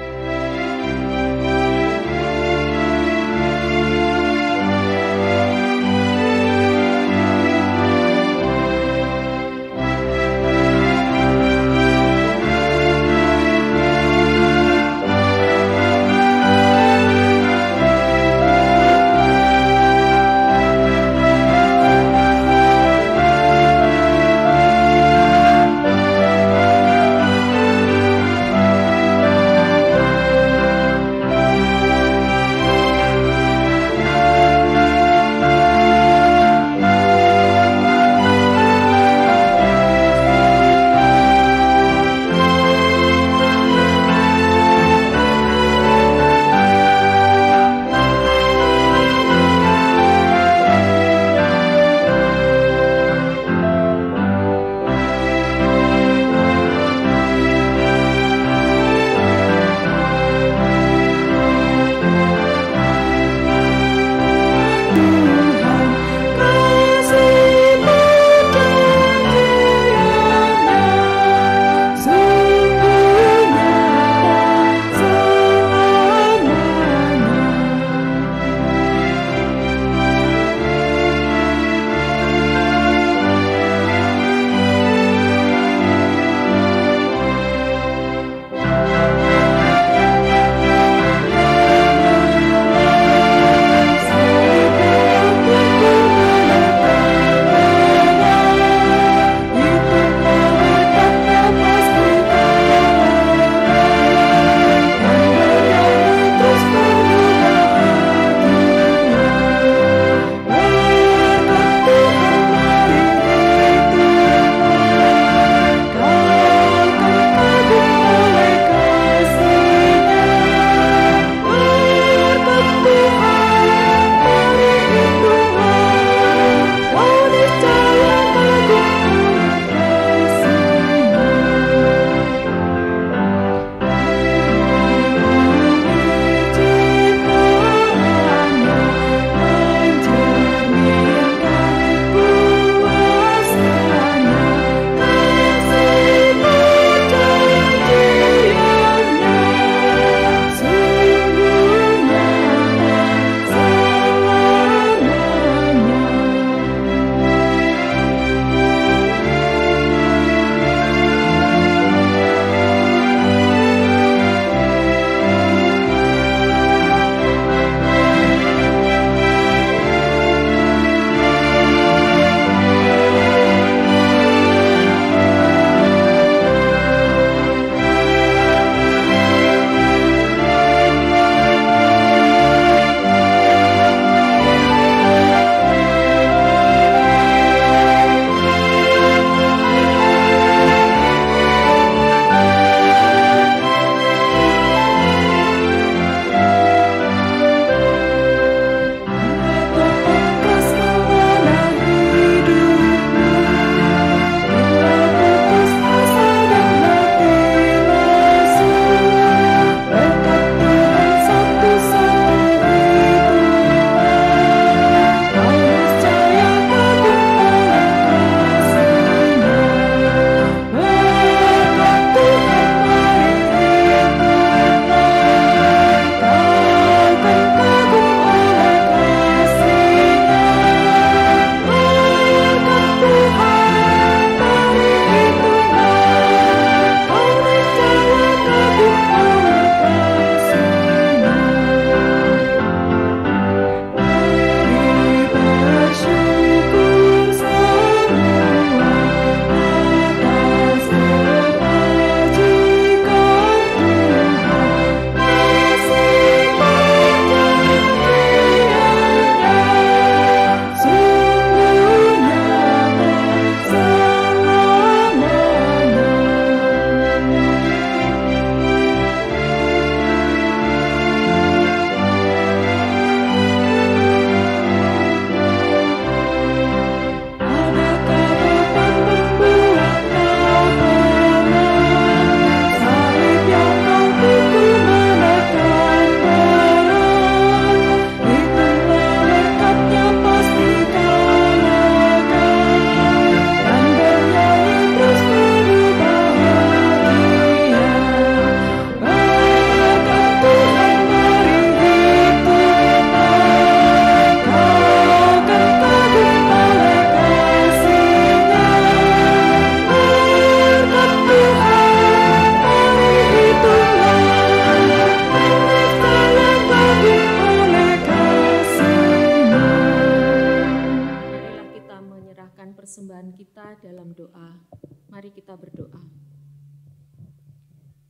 persembahan kita dalam doa. Mari kita berdoa.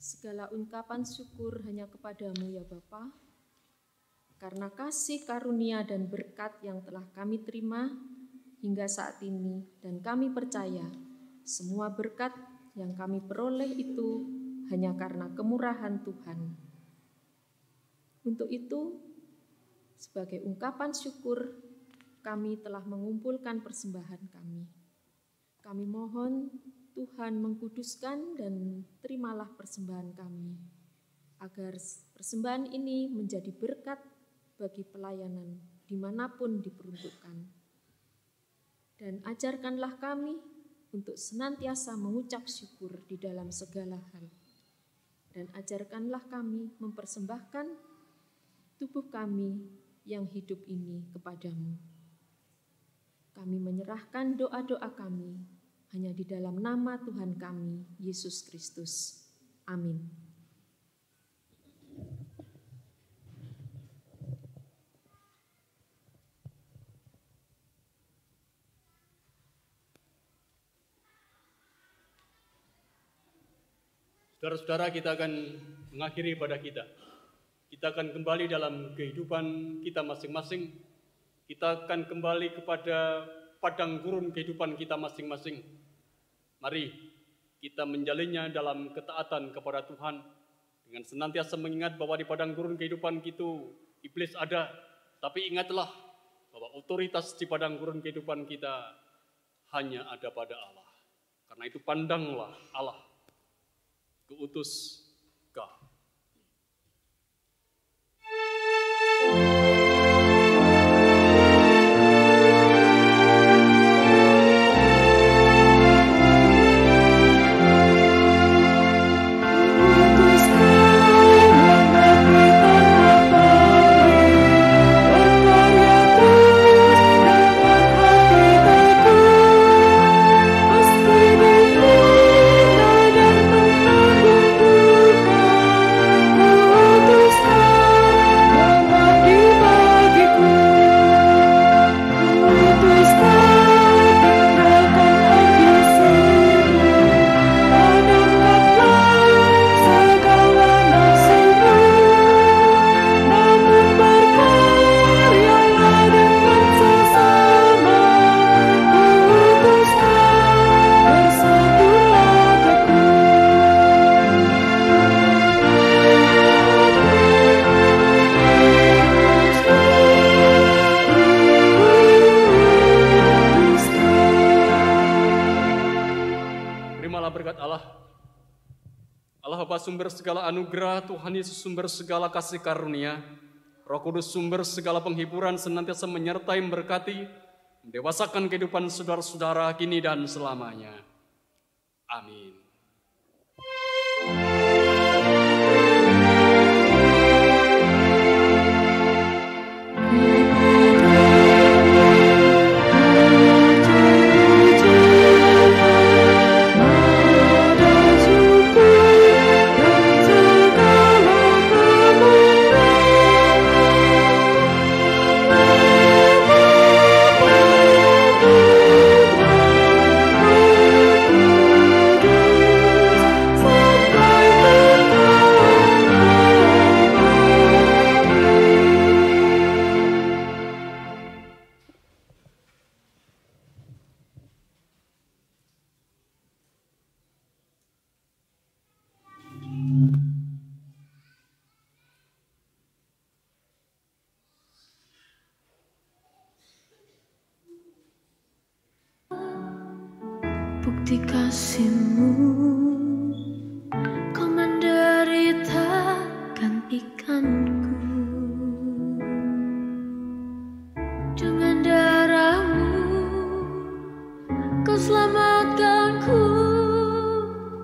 Segala ungkapan syukur hanya kepadamu ya Bapa, karena kasih karunia dan berkat yang telah kami terima hingga saat ini, dan kami percaya semua berkat yang kami peroleh itu hanya karena kemurahan Tuhan. Untuk itu, sebagai ungkapan syukur, kami telah mengumpulkan persembahan kami. Kami mohon Tuhan mengkuduskan dan terimalah persembahan kami, agar persembahan ini menjadi berkat bagi pelayanan dimanapun diperuntukkan. Dan ajarkanlah kami untuk senantiasa mengucap syukur di dalam segala hal. Dan ajarkanlah kami mempersembahkan tubuh kami yang hidup ini kepadamu. Kami menyerahkan doa-doa kami hanya di dalam nama Tuhan kami, Yesus Kristus. Amin. Saudara-saudara, kita akan mengakhiri ibadah kita. Kita akan kembali dalam kehidupan kita masing-masing. Kita akan kembali kepada padang gurun kehidupan kita masing-masing. Mari kita menjalinnya dalam ketaatan kepada Tuhan, dengan senantiasa mengingat bahwa di padang gurun kehidupan kita, iblis ada. Tapi ingatlah bahwa otoritas di padang gurun kehidupan kita hanya ada pada Allah. Karena itu pandanglah Allah, kuutus Kau. Sumber segala anugerah, Tuhan Yesus sumber segala kasih karunia, Roh Kudus sumber segala penghiburan, senantiasa menyertai, memberkati, mendewasakan kehidupan saudara-saudara kini dan selamanya. Amin. Bukti kasih-Mu, Kau menderita gantikanku. Dengan darah-Mu, Kau selamatkanku.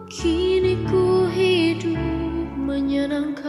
Kini ku hidup menyenangkan